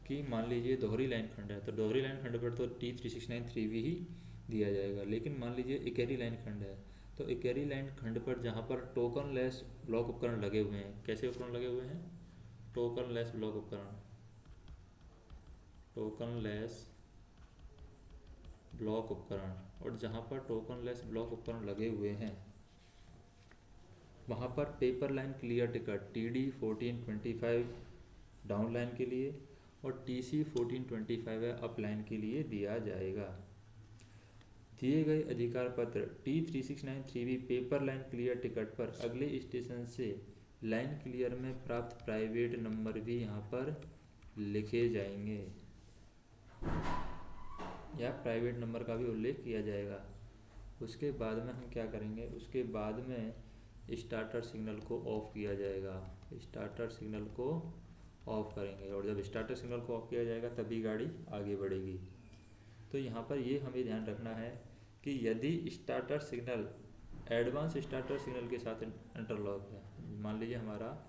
कि मान लीजिए दोहरी लाइन खंड है तो दोहरी लाइन खंड पर तो T3693V ही दिया जाएगा, लेकिन मान लीजिए इकहरी लाइन खंड है तो इकहरी लाइन खंड पर जहाँ पर टोकन लेस ब्लॉक उपकरण लगे हुए हैं, कैसे उपकरण लगे हुए हैं? टोकन लेस ब्लॉक उपकरण, टोकन लेस ब्लॉक उपकरण, और जहाँ पर टोकन लेस ब्लॉक उपकरण लगे हुए हैं वहाँ पर paper line clear ticket TD 1425 down line के लिए और TC 1425 अप लाइन के लिए दिया जाएगा। दिए गए अधिकार पत्र T3693V paper line clear ticket पर अगले स्टेशन से लाइन क्लियर में प्राप्त प्राइवेट नंबर भी यहाँ पर लिखे जाएंगे या प्राइवेट नंबर का भी उल्लेख किया जाएगा। उसके बाद में हम क्या करेंगे? उसके बाद में स्टार्टर सिग्नल को ऑफ किया जाएगा। स्टार्टर सिग्नल को ऑफ करेंगे और जब स्टार्टर सिग्नल को ऑफ किया जाएगा तभी गाड़ी आगे बढ़ेगी। तो यहाँ पर ये हमें ध्यान रखना है कि यदि starter signal advance starter signal के साथ इंटरलॉक है, मान लीजिए हमारा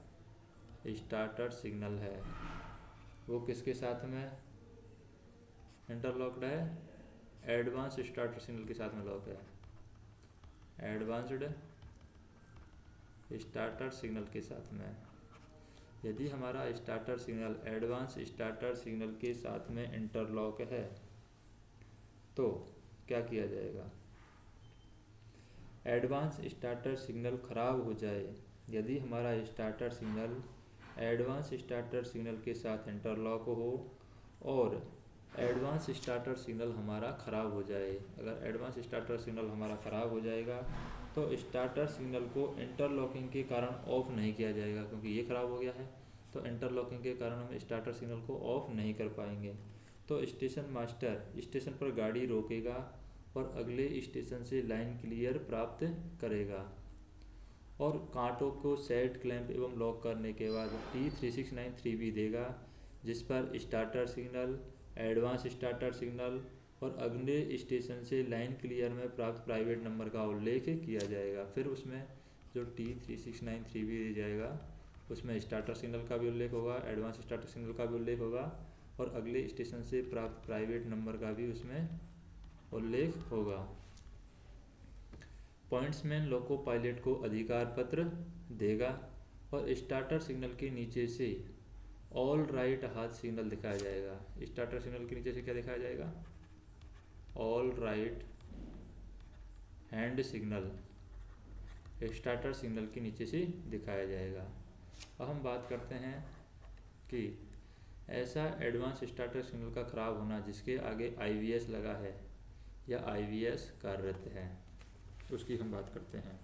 स्टार्टर सिग्नल है वो किसके साथ में इंटरलॉक्ड है? एडवांस स्टार्टर सिग्नल के साथ में लॉक है, एडवांस्ड स्टार्टर सिग्नल के साथ में। यदि हमारा starter signal advance starter signal के साथ में इंटरलॉक है तो क्या किया जाएगा? एडवांस स्टार्टर सिग्नल खराब हो जाए, यदि हमारा starter signal advance starter signal के साथ इंटरलॉक हो और एडवांस स्टार्टर सिग्नल हमारा ख़राब हो जाए, अगर एडवांस स्टार्टर सिग्नल हमारा ख़राब हो जाएगा तो स्टार्टर सिग्नल को इंटरलॉकिंग के कारण ऑफ नहीं किया जाएगा, क्योंकि ये ख़राब हो गया है तो इंटरलॉकिंग के कारण हम स्टार्टर सिग्नल को ऑफ नहीं कर पाएंगे। तो स्टेशन मास्टर स्टेशन पर गाड़ी रोकेगा और अगले स्टेशन से लाइन क्लियर प्राप्त करेगा और कांटों को सेट, क्लैंप एवं लॉक करने के बाद T3693V देगा, जिस पर starter signal, advance starter signal और अगले स्टेशन से लाइन क्लियर में प्राप्त प्राइवेट नंबर का उल्लेख किया जाएगा। फिर उसमें जो T3693V दी जाएगा उसमें स्टार्टर सिग्नल का भी उल्लेख होगा, एडवांस स्टार्टर सिग्नल का भी उल्लेख होगा और अगले स्टेशन से प्राप्त प्राइवेट नंबर का भी उसमें उल्लेख होगा। पॉइंट्समैन लोको पायलट को अधिकार पत्र देगा और स्टार्टर सिग्नल के नीचे से ऑल राइट हाथ सिग्नल दिखाया जाएगा। स्टार्टर सिग्नल के नीचे से क्या दिखाया जाएगा? All right hand signal starter signal के नीचे से दिखाया जाएगा। अब हम बात करते हैं कि ऐसा एडवांस स्टार्टर सिग्नल का ख़राब होना जिसके आगे IVS लगा है या IVS कार्यरत है, उसकी हम बात करते हैं।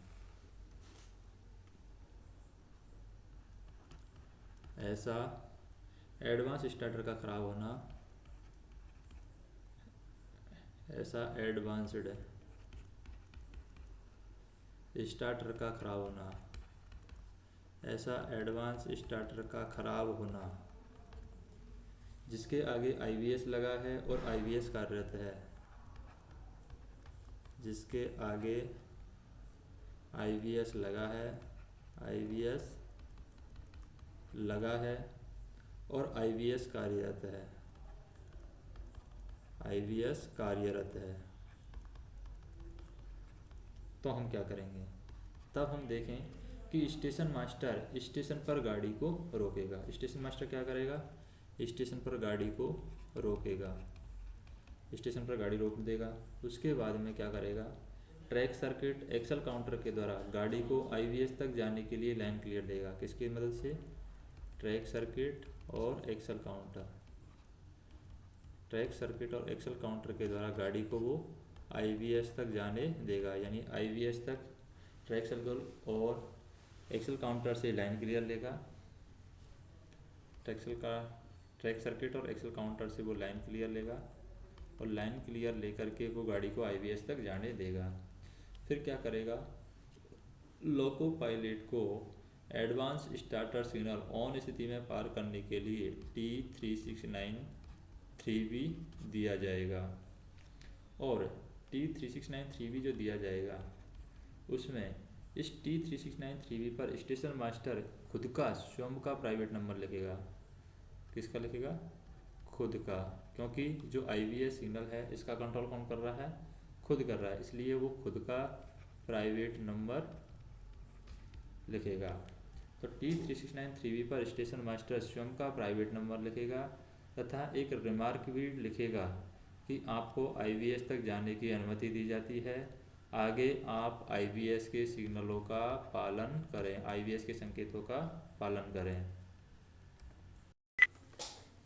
ऐसा एडवांस स्टार्टर का ख़राब होना, ऐसा एडवांस्ड स्टार्टर का ख़राब होना, ऐसा एडवांस स्टार्टर का ख़राब होना जिसके आगे IVS लगा है और IVS कार्यरत है, जिसके आगे IVS लगा है, IVS लगा है और IVS कार्यरत है, IVS कार्यरत है, तो हम क्या करेंगे? तब हम देखें कि स्टेशन मास्टर स्टेशन पर गाड़ी को रोकेगा। स्टेशन मास्टर क्या करेगा? स्टेशन पर गाड़ी को रोकेगा, स्टेशन पर गाड़ी रोक देगा। उसके बाद में क्या करेगा? ट्रैक सर्किट एक्सल काउंटर के द्वारा गाड़ी को IVS तक जाने के लिए लाइन क्लियर देगा। किसकी मदद से? ट्रैक सर्किट और एक्सल काउंटर, ट्रैक सर्किट और एक्सल काउंटर के द्वारा गाड़ी को वो IVS तक जाने देगा, यानी IVS तक ट्रैक सर्किट और एक्सल काउंटर से लाइन क्लियर लेगा। ट्रैक सर्किट और एक्सल काउंटर से वो लाइन क्लियर लेगा और लाइन क्लियर लेकर के वो गाड़ी को IVS तक जाने देगा। फिर क्या करेगा? लोको पायलट को एडवांस स्टार्टर सिग्नल ऑन स्थिति में पार करने के लिए T369 3V दिया जाएगा और T369 3V जो दिया जाएगा उसमें इस T369 3V पर स्टेशन मास्टर खुद का स्वयं का प्राइवेट नंबर लिखेगा। किसका लिखेगा? खुद का, क्योंकि जो IVS सिग्नल है इसका कंट्रोल कौन कर रहा है? खुद कर रहा है, इसलिए वो खुद का प्राइवेट नंबर लिखेगा। तो T369 3V पर स्टेशन मास्टर स्वयं का प्राइवेट नंबर लिखेगा तथा एक रिमार्क भी लिखेगा कि आपको IVS तक जाने की अनुमति दी जाती है, आगे आप IVS के सिग्नलों का पालन करें, IVS के संकेतों का पालन करें।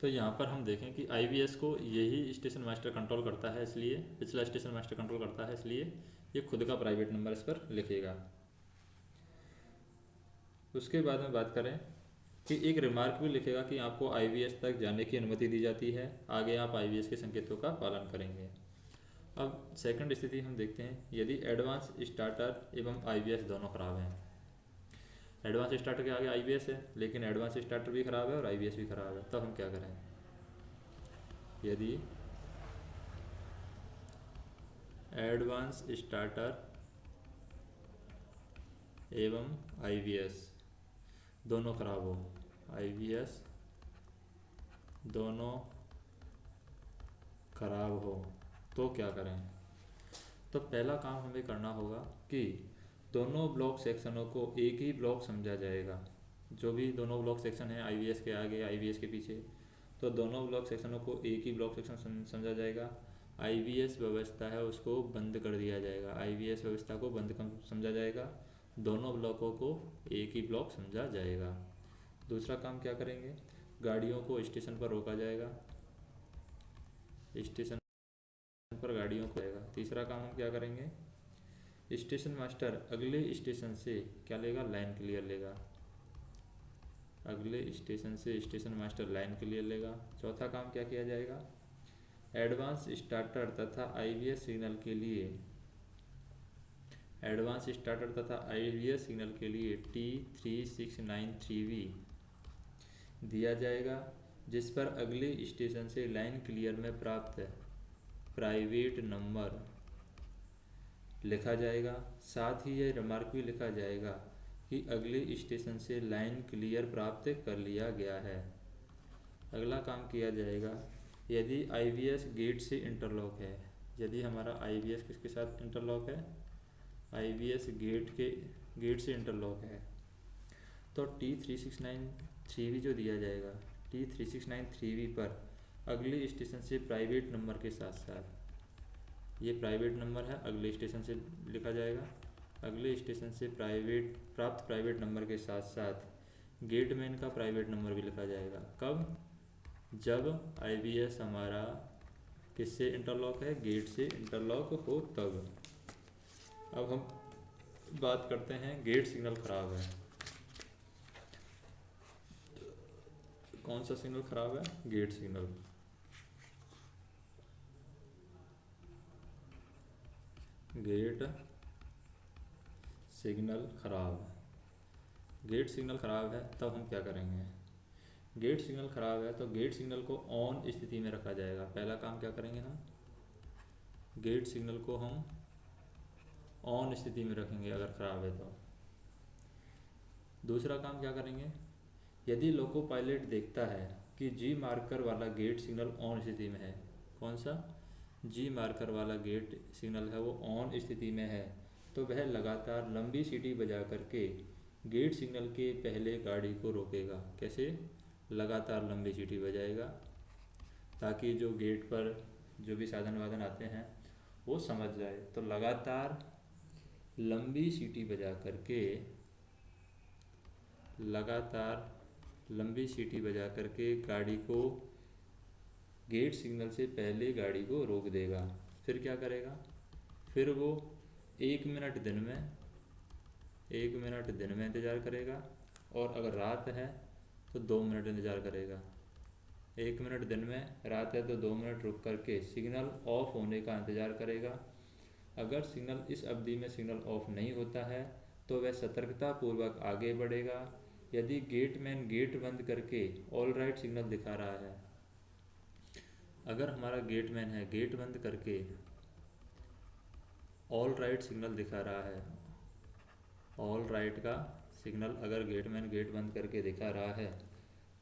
तो यहाँ पर हम देखें कि IVS को यही स्टेशन मास्टर कंट्रोल करता है, इसलिए पिछला स्टेशन मास्टर कंट्रोल करता है, इसलिए ये खुद का प्राइवेट नंबर इस पर लिखेगा। उसके बाद में बात करें कि एक रिमार्क भी लिखेगा कि आपको IVS तक जाने की अनुमति दी जाती है, आगे आप IVS के संकेतों का पालन करेंगे। अब सेकंड स्थिति हम देखते हैं, यदि एडवांस स्टार्टर एवं IVS दोनों खराब हैं। एडवांस स्टार्टर के आगे IVS है, लेकिन एडवांस स्टार्टर भी खराब है और IVS भी खराब है, तब हम क्या करें? यदि एडवांस स्टार्टर एवं IVS दोनों खराब हो, IVS दोनों खराब हो, तो क्या करें? तो पहला काम हमें करना होगा कि दोनों ब्लॉक सेक्शनों को एक ही ब्लॉक समझा जाएगा। जो भी दोनों ब्लॉक सेक्शन हैं IVS के आगे IVS के पीछे, तो दोनों ब्लॉक सेक्शनों को एक ही ब्लॉक सेक्शन समझा जाएगा। IVS व्यवस्था है उसको बंद कर दिया जाएगा, IVS व्यवस्था को बंद समझा जाएगा, दोनों ब्लॉकों को एक ही ब्लॉक समझा जाएगा। दूसरा काम क्या करेंगे? गाड़ियों को स्टेशन पर रोका जाएगा, स्टेशन पर गाड़ियों को आएगा। तीसरा काम हम क्या करेंगे? स्टेशन मास्टर अगले स्टेशन से क्या लेगा? लाइन क्लियर लेगा, अगले स्टेशन से स्टेशन मास्टर लाइन क्लियर लेगा। चौथा काम क्या किया जाएगा? एडवांस स्टार्टर तथा IVS सिग्नल के लिए एडवांस स्टार्टर तथा IVS सिग्नल के लिए T369 3V दिया जाएगा, जिस पर अगले स्टेशन से लाइन क्लियर में प्राप्त प्राइवेट नंबर लिखा जाएगा। साथ ही यह रिमार्क भी लिखा जाएगा कि अगले स्टेशन से लाइन क्लियर प्राप्त कर लिया गया है। अगला काम किया जाएगा, यदि IVS गेट से इंटरलॉक है, यदि हमारा IVS किसके साथ इंटरलॉक है? IVS गेट से इंटरलॉक है, तो T369 3V जो दिया जाएगा, T369 3V पर अगले स्टेशन से प्राइवेट नंबर के साथ साथ, ये प्राइवेट नंबर है, अगले स्टेशन से लिखा जाएगा, अगले स्टेशन से प्राप्त प्राइवेट नंबर के साथ साथ गेटमैन का प्राइवेट नंबर भी लिखा जाएगा। कब? जब IVS हमारा किससे इंटरलॉक है? गेट से इंटरलॉक हो तब। अब हम बात करते हैं गेट सिग्नल खराब है। कौन सा सिग्नल खराब है? Gate signal. गेट सिग्नल खराब, गेट सिग्नल खराब है, तब हम क्या करेंगे? गेट सिग्नल खराब है तो गेट सिग्नल को ऑन स्थिति में रखा जाएगा। पहला काम क्या करेंगे हम? गेट सिग्नल को हम ऑन स्थिति में रखेंगे अगर ख़राब है तो। दूसरा काम क्या करेंगे, यदि लोको पायलट देखता है कि जी मार्कर वाला गेट सिग्नल ऑन स्थिति में है, कौन सा जी मार्कर वाला गेट सिग्नल है वो ऑन स्थिति में है, तो वह लगातार लंबी सीटी बजा करके गेट सिग्नल के पहले गाड़ी को रोकेगा। कैसे, लगातार लंबी सीटी बजाएगा ताकि जो गेट पर जो भी साधन वाधन आते हैं वो समझ जाए। तो लगातार लंबी सीटी बजा करके गाड़ी को गेट सिग्नल से पहले गाड़ी को रोक देगा। फिर क्या करेगा, फिर वो 1 मिनट दिन में इंतज़ार करेगा, और अगर रात है तो 2 मिनट इंतज़ार करेगा। 1 मिनट दिन में, रात है तो 2 मिनट रुक करके सिग्नल ऑफ होने का इंतज़ार करेगा। अगर सिग्नल इस अवधि में सिग्नल ऑफ नहीं होता है तो वह सतर्कतापूर्वक आगे बढ़ेगा। यदि गेटमैन गेट बंद करके ऑल राइट सिग्नल दिखा रहा है, अगर हमारा गेटमैन है गेट बंद करके ऑल राइट सिग्नल दिखा रहा है, ऑल राइट का सिग्नल अगर गेटमैन गेट बंद करके दिखा रहा है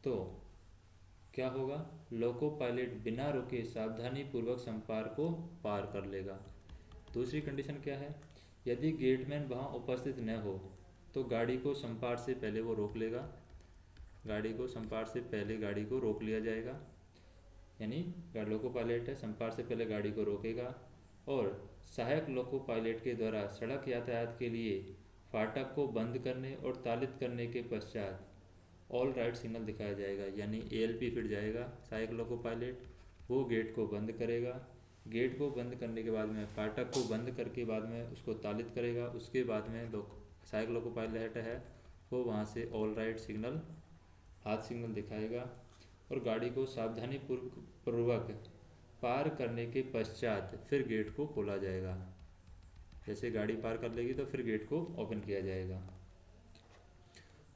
तो क्या होगा, लोको पायलट बिना रुके सावधानी पूर्वक संपार को पार कर लेगा। दूसरी कंडीशन क्या है, यदि गेटमैन वहाँ उपस्थित न हो तो गाड़ी को संपार से पहले वो रोक लेगा, गाड़ी को संपार से पहले गाड़ी को रोक लिया जाएगा। यानी लोको पायलट है, संपार से पहले गाड़ी को रोकेगा, और सहायक लोको पायलट के द्वारा सड़क यातायात के लिए फाटक को बंद करने और तालित करने के पश्चात ऑल राइट सिग्नल दिखाया जाएगा। यानी ALP फिर जाएगा सहायक लोको पायलट, वो गेट को बंद करेगा। गेट को बंद करने के बाद में फाटक को बंद करके बाद में उसको तालित करेगा। उसके बाद में सहायक लोको पायलट है वो वहाँ से ऑल राइट सिग्नल, हाथ सिग्नल दिखाएगा, और गाड़ी को सावधानी पूर्वक पार करने के पश्चात फिर गेट को खोला जाएगा। जैसे गाड़ी पार कर लेगी तो फिर गेट को ओपन किया जाएगा।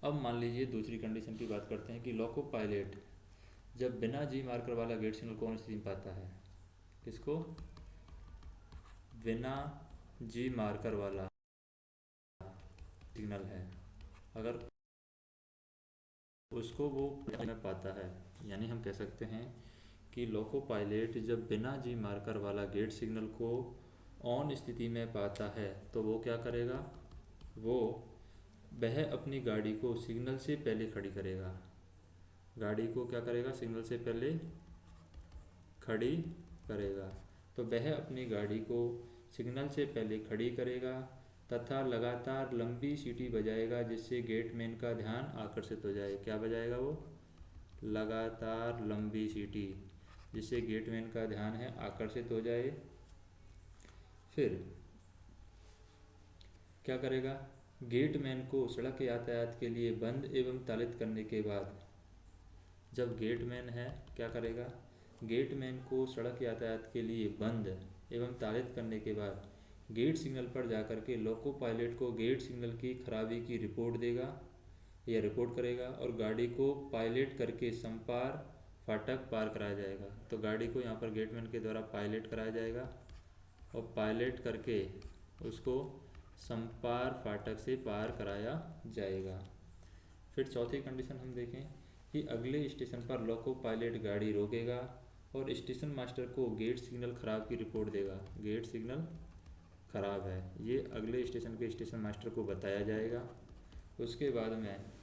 अब मान लीजिए दूसरी कंडीशन की बात करते हैं कि लोको पायलट जब बिना जी मार्कर वाला गेट सिग्नल कौन सी पाता है, किसको, बिना जी मार्कर वाला सिग्नल है अगर उसको वो में पाता है। यानी हम कह सकते हैं कि लोको पायलट जब बिना जी मार्कर वाला गेट सिग्नल को ऑन स्थिति में पाता है तो वो क्या करेगा, वह अपनी गाड़ी को सिग्नल से पहले खड़ी करेगा। गाड़ी को क्या करेगा, सिग्नल से पहले खड़ी करेगा। तो वह अपनी गाड़ी को सिग्नल से पहले खड़ी करेगा तथा लगातार लंबी सीटी बजाएगा जिससे गेटमैन का ध्यान आकर्षित हो जाए। क्या बजाएगा वो, लगातार लंबी सीटी जिससे गेटमैन का ध्यान है आकर्षित हो जाए। फिर क्या करेगा, गेटमैन को सड़क यातायात के लिए बंद एवं तालित करने के बाद, जब गेटमैन है क्या करेगा, गेटमैन को सड़क यातायात के लिए बंद एवं तालित करने के बाद गेट सिग्नल पर जाकर के लोको पायलट को गेट सिग्नल की खराबी की रिपोर्ट देगा या रिपोर्ट करेगा, और गाड़ी को पायलट करके संपार फाटक पार कराया जाएगा। तो गाड़ी को यहाँ पर गेटमैन के द्वारा पायलट कराया जाएगा और पायलट करके उसको संपार फाटक से पार कराया जाएगा। फिर चौथी कंडीशन हम देखें कि अगले स्टेशन पर लोको पायलट गाड़ी रोकेगा और स्टेशन मास्टर को गेट सिग्नल खराब की रिपोर्ट देगा। गेट सिग्नल खराब है, ये अगले स्टेशन के स्टेशन मास्टर को बताया जाएगा। उसके बाद में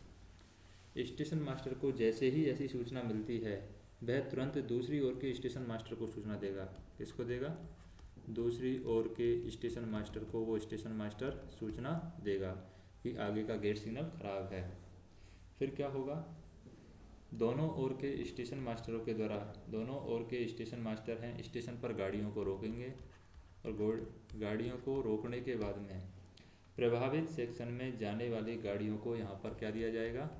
स्टेशन मास्टर को जैसे ही ऐसी सूचना मिलती है वह तुरंत दूसरी ओर के स्टेशन मास्टर को सूचना देगा। किसको देगा, दूसरी ओर के स्टेशन मास्टर को वो स्टेशन मास्टर सूचना देगा कि आगे का गेट सिग्नल खराब है। फिर क्या होगा, दोनों ओर के स्टेशन मास्टरों के द्वारा, दोनों ओर के स्टेशन मास्टर हैं स्टेशन पर गाड़ियों को रोकेंगे, और गाड़ियों को रोकने के बाद में प्रभावित सेक्शन में जाने वाली गाड़ियों को यहाँ पर क्या दिया जाएगा,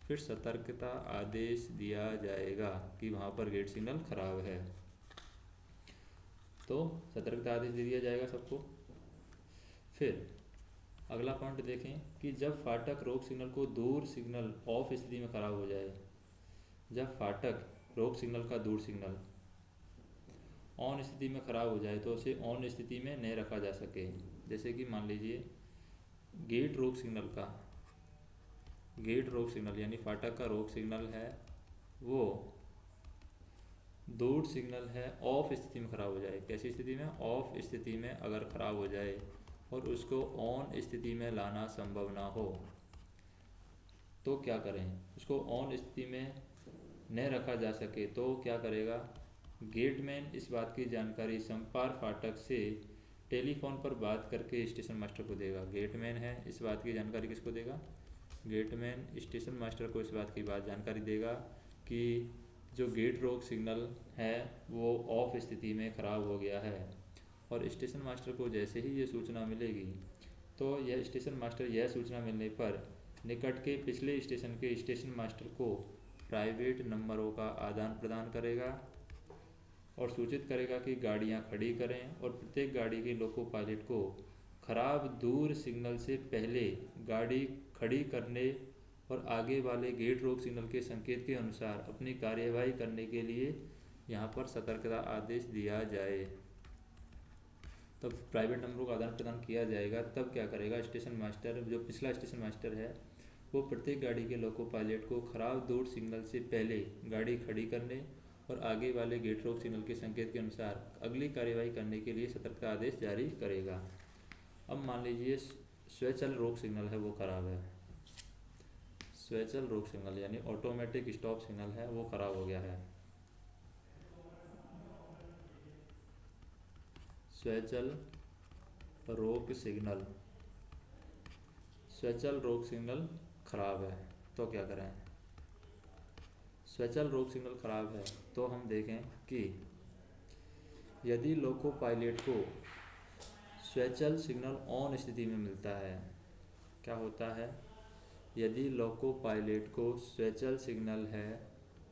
फिर सतर्कता आदेश दिया जाएगा कि वहाँ पर गेट सिग्नल खराब है। तो सतर्कता आदेश दे दिया जाएगा सबको। फिर अगला पॉइंट देखें कि जब फाटक रोक सिग्नल को दूर सिग्नल ऑफ स्थिति में खराब हो जाए, जब फाटक रोक सिग्नल का दूर सिग्नल ऑन स्थिति में खराब हो जाए तो उसे ऑन स्थिति में नहीं रखा जा सके। जैसे कि मान लीजिए गेट रोक सिग्नल यानी फाटक का रोक सिग्नल है, वो दूर सिग्नल है ऑफ स्थिति में ख़राब हो जाए। कैसी स्थिति में? ऑफ स्थिति में अगर ख़राब हो जाए और उसको ऑन स्थिति में लाना संभव ना हो तो क्या करें? उसको ऑन स्थिति में न रखा जा सके तो क्या करेगा? गेटमैन इस बात की जानकारी संपार फाटक से टेलीफोन पर बात करके स्टेशन मास्टर को देगा। गेटमैन है, इस बात की जानकारी किसको देगा? गेटमैन स्टेशन मास्टर को इस बात की जानकारी देगा कि जो गेट रोक सिग्नल है वो ऑफ स्थिति में ख़राब हो गया है। और स्टेशन मास्टर को जैसे ही ये सूचना मिलेगी तो यह स्टेशन मास्टर यह सूचना मिलने पर निकट के पिछले स्टेशन के स्टेशन मास्टर को प्राइवेट नंबरों का आदान प्रदान करेगा और सूचित करेगा कि गाड़ियां खड़ी करें और प्रत्येक गाड़ी के लोको पायलट को खराब दूर सिग्नल से पहले गाड़ी खड़ी करने और आगे वाले गेट रोक सिग्नल के संकेत के अनुसार अपनी कार्यवाही करने के लिए यहाँ पर सतर्कता आदेश दिया जाए। तब प्राइवेट नंबरों का आदान प्रदान किया जाएगा। तब क्या करेगा? स्टेशन मास्टर, जो पिछला स्टेशन मास्टर है, वो प्रत्येक गाड़ी के लोको पायलट को खराब दूर सिग्नल से पहले गाड़ी खड़ी करने और आगे वाले गेट रोक सिग्नल के संकेत के अनुसार अगली कार्यवाही करने के लिए सतर्कता आदेश जारी करेगा। अब मान लीजिए स्वचालित रोक सिग्नल है वो ख़राब है, स्वचालित रोक सिग्नल यानी ऑटोमेटिक स्टॉप सिग्नल है वो ख़राब हो गया है। स्वचालित रोक सिग्नल खराब है तो क्या करें? स्वचालित रोक सिग्नल खराब है तो हम देखें कि यदि लोको पायलट को स्वचालित सिग्नल ऑन स्थिति में मिलता है, क्या होता है? यदि लोको पायलट को स्वचालित सिग्नल है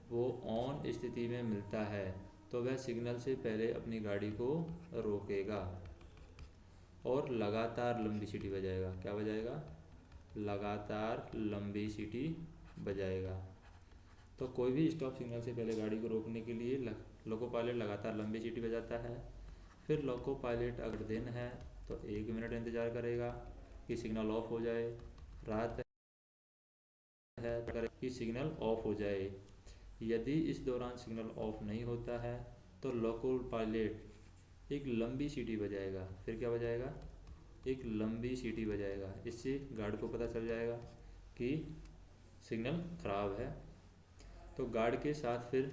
वो ऑन स्थिति में मिलता है तो वह सिग्नल से पहले अपनी गाड़ी को रोकेगा और लगातार लंबी सीटी बजाएगा। क्या बजाएगा? लगातार लंबी सीटी बजाएगा। तो कोई भी स्टॉप सिग्नल से पहले गाड़ी को रोकने के लिए लोको पायलट लगातार लंबी सीटी बजाता है। फिर लोको पायलट अगर दिन है तो 1 मिनट इंतज़ार करेगा कि सिग्नल ऑफ हो जाए, रात है कि सिग्नल ऑफ हो जाए। यदि इस दौरान सिग्नल ऑफ नहीं होता है तो लोको पायलट एक लंबी सीटी बजाएगा। फिर क्या बजाएगा? एक लंबी सीटी बजाएगा। इससे गार्ड को पता चल जाएगा कि सिग्नल खराब है। तो गार्ड के साथ फिर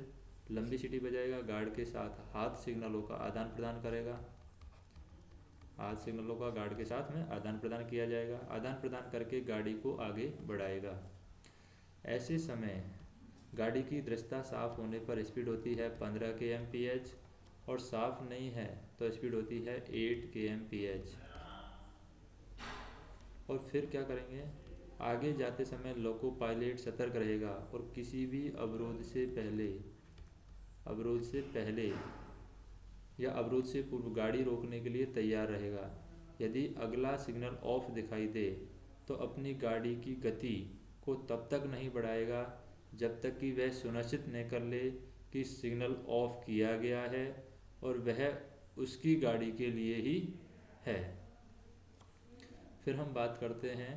लंबी सीटी बजाएगा, गार्ड के साथ हाथ सिग्नलों का आदान प्रदान करेगा। हाथ सिग्नलों का गार्ड के साथ में आदान प्रदान किया जाएगा। आदान प्रदान करके गाड़ी को आगे बढ़ाएगा। ऐसे समय गाड़ी की दृश्यता साफ होने पर स्पीड होती है 15 kmph और साफ नहीं है तो स्पीड होती है 8 kmph। और फिर क्या करेंगे? आगे जाते समय लोको पायलट सतर्क रहेगा और किसी भी अवरोध से पहले या अवरोध से पूर्व गाड़ी रोकने के लिए तैयार रहेगा। यदि अगला सिग्नल ऑफ दिखाई दे तो अपनी गाड़ी की गति को तब तक नहीं बढ़ाएगा जब तक कि वह सुनिश्चित न कर ले कि सिग्नल ऑफ किया गया है और वह उसकी गाड़ी के लिए ही है। फिर हम बात करते हैं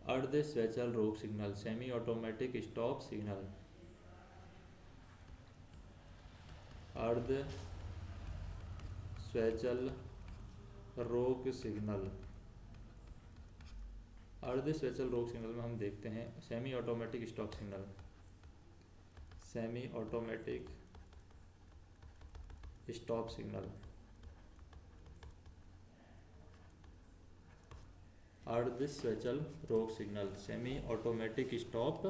अर्ध स्वचालित रोक signal, semi automatic stop signal. अर्ध स्वचालित रोक सिग्नल, अर्ध स्वचालित रोक सिग्नल में हम देखते हैं semi automatic stop signal. Semi automatic stop signal, अर्ध स्वचालित रोक signal, semi automatic stop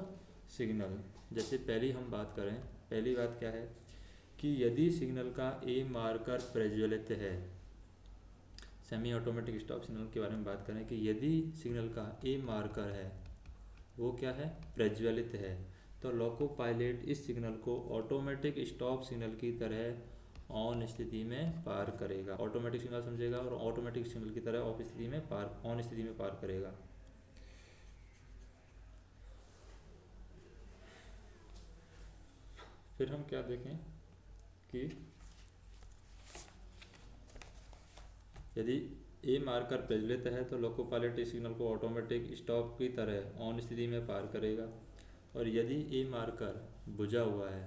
signal. जैसे पहली हम बात करें, पहली बात क्या है कि यदि सिग्नल का ए मार्कर प्रज्वलित है, सेमी ऑटोमेटिक स्टॉप सिग्नल के बारे में बात करें कि यदि सिग्नल का ए मार्कर है वो क्या है? प्रज्वलित है, तो लोको पायलट इस सिग्नल को ऑटोमेटिक स्टॉप सिग्नल की तरह ऑन स्थिति में पार करेगा। ऑटोमेटिक सिग्नल समझेगा और ऑटोमेटिक सिग्नल की तरह ऑफ स्थिति में ऑन स्थिति में पार करेगा। फिर हम क्या देखें कि यदि ए मार्कर प्रज्वलित है तो लोको पायलट इस सिग्नल को ऑटोमेटिक स्टॉप की तरह ऑन स्थिति में पार करेगा। और यदि ए मार्कर बुझा हुआ है,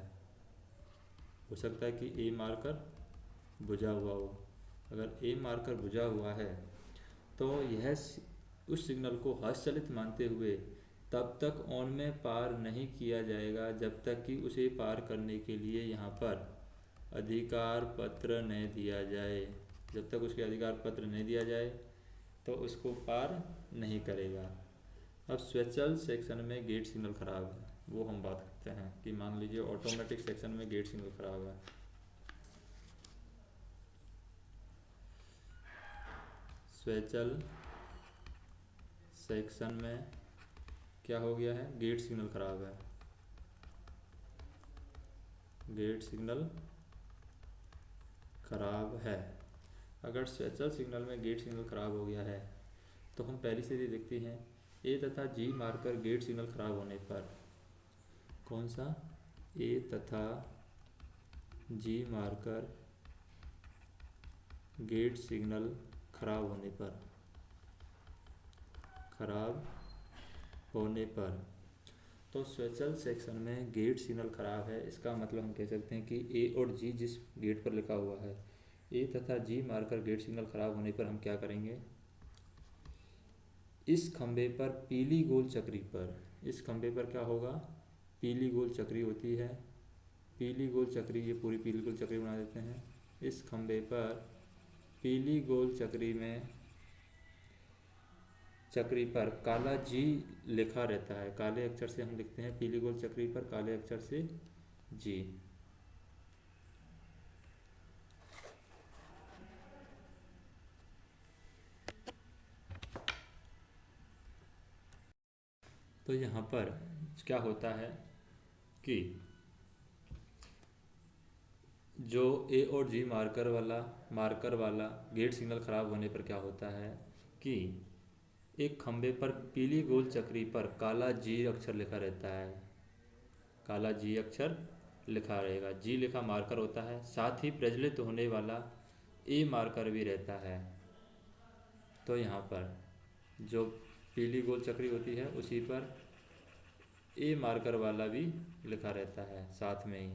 हो सकता है कि ए मार्कर बुझा हुआ हो, अगर ए मार्कर बुझा हुआ है तो यह उस सिग्नल को हस्तचलित मानते हुए तब तक ऑन में पार नहीं किया जाएगा जब तक कि उसे पार करने के लिए यहाँ पर अधिकार पत्र न दिया जाए। जब तक उसके अधिकार पत्र नहीं दिया जाए तो उसको पार नहीं करेगा। अब स्वचाल सेक्शन में गेट सिग्नल खराब है, वो हम बात करते हैं कि मान लीजिए ऑटोमेटिक सेक्शन में गेट सिग्नल खराब है। स्वचाल सेक्शन में क्या हो गया है, गेट सिग्नल खराब है, गेट सिग्नल खराब है। अगर स्वचाल सिग्नल में गेट सिग्नल खराब हो गया है तो हम पहली स्थिति देखते हैं, ए तथा जी मार्कर गेट सिग्नल खराब होने पर, कौन सा, ए तथा जी मार्कर गेट सिग्नल खराब होने पर तो स्वचाल सेक्शन में गेट सिग्नल खराब है। इसका मतलब हम कह सकते हैं कि ए और जी जिस गेट पर लिखा हुआ है, ए तथा जी मार्कर गेट सिग्नल खराब होने पर हम क्या करेंगे, इस खंबे पर पीली गोल चक्री पर, इस खंबे पर क्या होगा, पीली गोल चक्री होती है, पीली गोल चक्री, ये पूरी पीली गोल चक्री बना देते हैं। इस खंबे पर पीली गोल चक्री पर काला जी लिखा रहता है, काले अक्षर से हम लिखते हैं पीली गोल चक्री पर काले अक्षर से जी। तो यहाँ पर क्या होता है कि जो ए और जी मार्कर वाला गेट सिग्नल खराब होने पर क्या होता है कि एक खंबे पर पीली गोल चक्री पर काला जी अक्षर लिखा रहता है, काला जी अक्षर लिखा रहेगा, जी लिखा मार्कर होता है, साथ ही प्रज्वलित होने वाला ए मार्कर भी रहता है। तो यहाँ पर जो पीली गोल चक्री होती है उसी पर ए मार्कर वाला भी लिखा रहता है साथ में ही।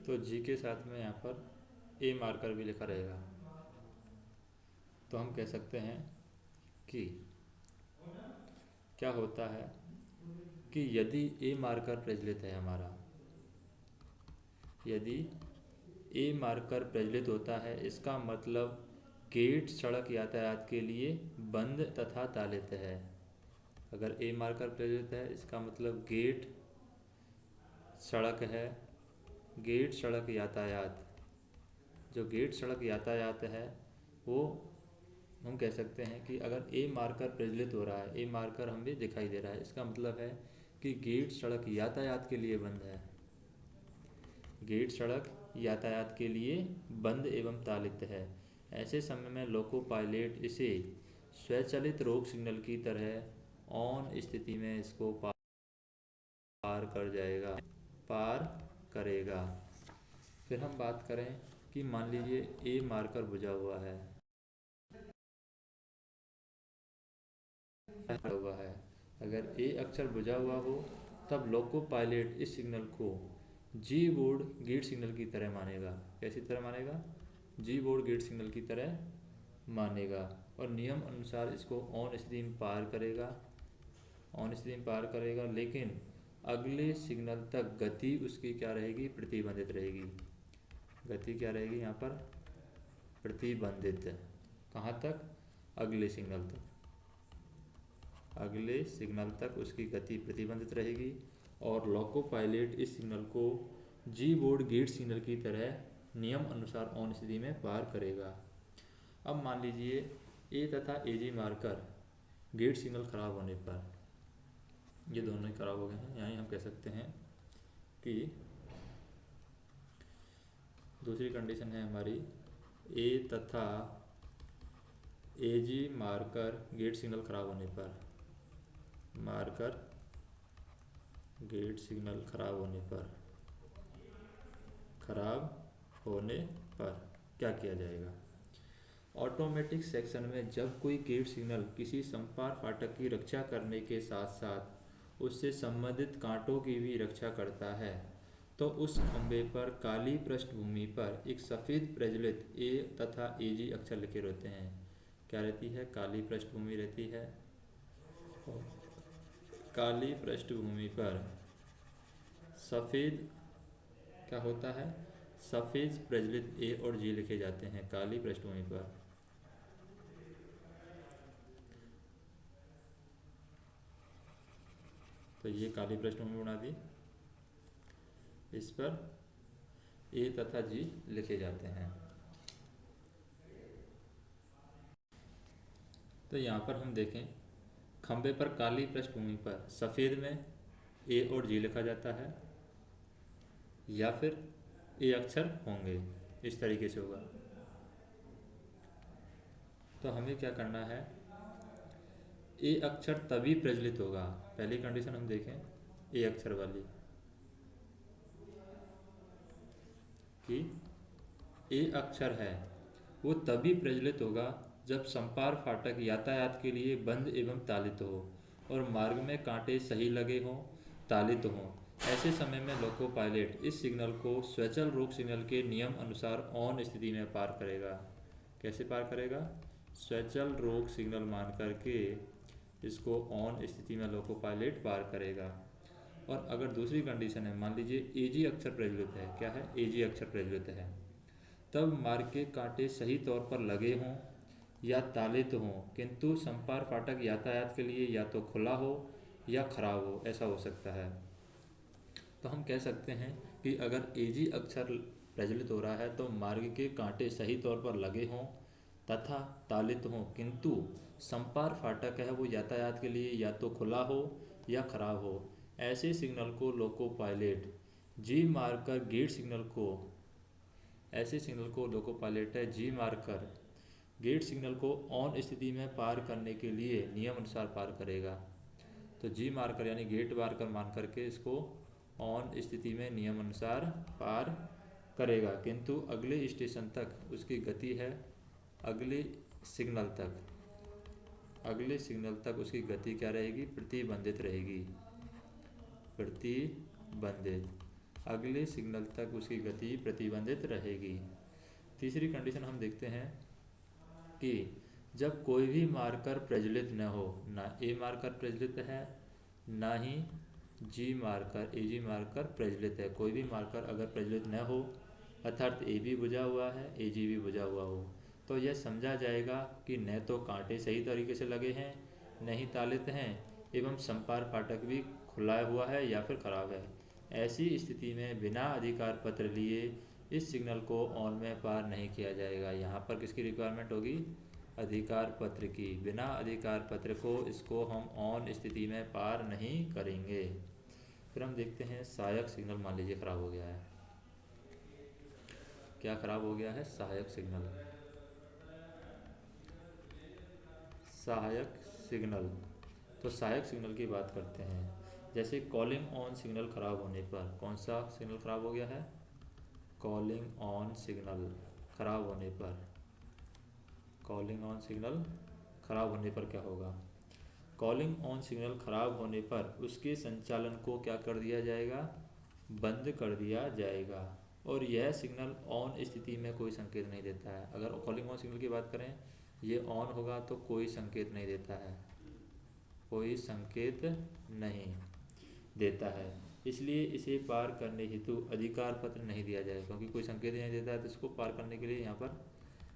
तो जी के साथ में यहाँ पर ए मार्कर भी लिखा रहेगा। तो हम कह सकते हैं कि क्या होता है कि यदि ए मार्कर प्रज्वलित है हमारा, यदि ए मार्कर प्रज्वलित होता है इसका मतलब गेट सड़क यातायात के लिए बंद तथा तालित है। अगर ए मार्कर प्रज्वलित है इसका मतलब गेट सड़क है, गेट सड़क यातायात, जो गेट सड़क यातायात है वो हम कह सकते हैं कि अगर ए मार्कर प्रज्वलित हो रहा है, ए मार्कर हमें दिखाई दे रहा है, इसका मतलब है कि गेट सड़क यातायात के लिए बंद है, गेट सड़क यातायात के लिए बंद एवं तालित है। ऐसे समय में लोको पायलट इसे स्वचालित रोक सिग्नल की तरह ऑन स्थिति में इसको पार कर जाएगा, पार करेगा। फिर हम बात करें कि मान लीजिए ए मार्कर बुझा हुआ है, अगर ए अक्षर बुझा हुआ हो तब लोको पायलट इस सिग्नल को जी बोर्ड गेट सिग्नल की तरह मानेगा। कैसी तरह मानेगा, जी बोर्ड गेट सिग्नल की तरह मानेगा और नियम अनुसार इसको ऑन स्थिति में पार करेगा, ऑन स्थिति में पार करेगा, लेकिन अगले सिग्नल तक गति उसकी क्या रहेगी, प्रतिबंधित रहेगी। गति क्या रहेगी यहाँ पर, प्रतिबंधित। कहाँ तक, अगले सिग्नल तक, अगले सिग्नल तक उसकी गति प्रतिबंधित रहेगी और लोको पायलट इस सिग्नल को जी बोर्ड गेट सिग्नल की तरह नियम अनुसार ऑन स्थिति में पार करेगा। अब मान लीजिए ए तथा ए जी मार्कर गेट सिग्नल खराब होने पर, ये दोनों ही खराब हो गए हैं, यहाँ हम कह सकते हैं कि दूसरी कंडीशन है हमारी ए तथा एजी मार्कर गेट सिग्नल खराब होने पर, मार्कर गेट सिग्नल खराब होने पर क्या किया जाएगा। ऑटोमेटिक सेक्शन में जब कोई गेट सिग्नल किसी संपार फाटक की रक्षा करने के साथ साथ उससे संबंधित कांटों की भी रक्षा करता है तो उस खंभे पर काली पृष्ठभूमि पर एक सफ़ेद प्रज्वलित ए तथा एजी अक्षर लिखे रहते हैं। क्या रहती है, काली पृष्ठभूमि रहती है, काली पृष्ठभूमि पर सफ़ेद क्या होता है, सफ़ेद प्रज्वलित ए और जी लिखे जाते हैं काली पृष्ठभूमि पर। तो ये काली पृष्ठभूमि बना दी, इस पर ए तथा जी लिखे जाते हैं। तो यहाँ पर हम देखें, खंबे पर काली पृष्ठभूमि पर सफ़ेद में ए और जी लिखा जाता है या फिर ए अक्षर होंगे, इस तरीके से होगा। तो हमें क्या करना है, ए अक्षर तभी प्रज्वलित होगा, पहली कंडीशन हम देखें ए अक्षर वाली कि ए अक्षर है वो तभी प्रज्वलित होगा जब संपार फाटक यातायात के लिए बंद एवं तालित हो और मार्ग में कांटे सही लगे हों, तालित हों। ऐसे समय में लोको पायलट इस सिग्नल को स्वचालन रोक सिग्नल के नियम अनुसार ऑन स्थिति में पार करेगा। कैसे पार करेगा, स्वचालन रोक सिग्नल मान करके इसको ऑन स्थिति में लोको पायलट पार करेगा। और अगर दूसरी कंडीशन है, मान लीजिए एजी अक्षर प्रज्वलित है, क्या है, एजी अक्षर प्रज्वलित है, तब मार्ग के कांटे सही तौर पर लगे हों या तालित हों किंतु संपार फाटक यातायात के लिए या तो खुला हो या खराब हो, ऐसा हो सकता है। तो हम कह सकते हैं कि अगर एजी अक्षर प्रज्वलित हो रहा है तो मार्ग के कांटे सही तौर पर लगे हों तथा तालित हों किंतु संपार फाटक है वो यातायात के लिए या तो खुला हो या खराब हो, ऐसे सिग्नल को लोको पायलट जी मार्कर गेट सिग्नल को, ऐसे सिग्नल को लोको पायलट है जी मार्कर गेट सिग्नल को ऑन स्थिति में पार करने के लिए नियम अनुसार पार करेगा। तो जी मार्कर यानी गेट मार्कर मान करके इसको ऑन स्थिति में नियम अनुसार पार करेगा किंतु अगले स्टेशन तक उसकी गति है, अगले सिग्नल तक उसकी गति क्या रहेगी, प्रतिबंधित रहेगी, प्रतिबंधित, अगले सिग्नल तक उसकी गति प्रतिबंधित रहेगी। तीसरी कंडीशन हम देखते हैं कि जब कोई भी मार्कर प्रज्वलित न हो, ना ए मार्कर प्रज्वलित है ना ही जी मार्कर एजी मार्कर प्रज्वलित है, कोई भी मार्कर अगर प्रज्वलित न हो अर्थात ए भी बुझा हुआ है एजी भी बुझा हुआ हो, तो यह समझा जाएगा कि न तो कांटे सही तरीके से लगे हैं, नहीं तालित हैं एवं संपार फाटक भी खुला हुआ है या फिर खराब है। ऐसी स्थिति में बिना अधिकार पत्र लिए इस सिग्नल को ऑन में पार नहीं किया जाएगा। यहाँ पर किसकी रिक्वायरमेंट होगी, अधिकार पत्र की, बिना अधिकार पत्र को इसको हम ऑन स्थिति में पार नहीं करेंगे। फिर हम देखते हैं सहायक सिग्नल मान लीजिए खराब हो गया है, क्या खराब हो गया है, सहायक सिग्नल, सहायक सिग्नल। तो सहायक सिग्नल की बात करते हैं, जैसे कॉलिंग ऑन सिग्नल खराब होने पर, कौन सा सिग्नल खराब हो गया है, कॉलिंग ऑन सिग्नल खराब होने पर, कॉलिंग ऑन सिग्नल खराब होने पर क्या होगा, कॉलिंग ऑन सिग्नल खराब होने पर उसके संचालन को क्या कर दिया जाएगा, बंद कर दिया जाएगा और यह सिग्नल ऑन स्थिति में कोई संकेत नहीं देता है। अगर कॉलिंग ऑन सिग्नल की बात करें, ये ऑन होगा तो कोई संकेत नहीं देता है, कोई संकेत नहीं देता है, इसलिए इसे पार करने हेतु अधिकार पत्र नहीं दिया जाएगा, क्योंकि कोई संकेत नहीं देता है तो इसको पार करने के लिए यहाँ पर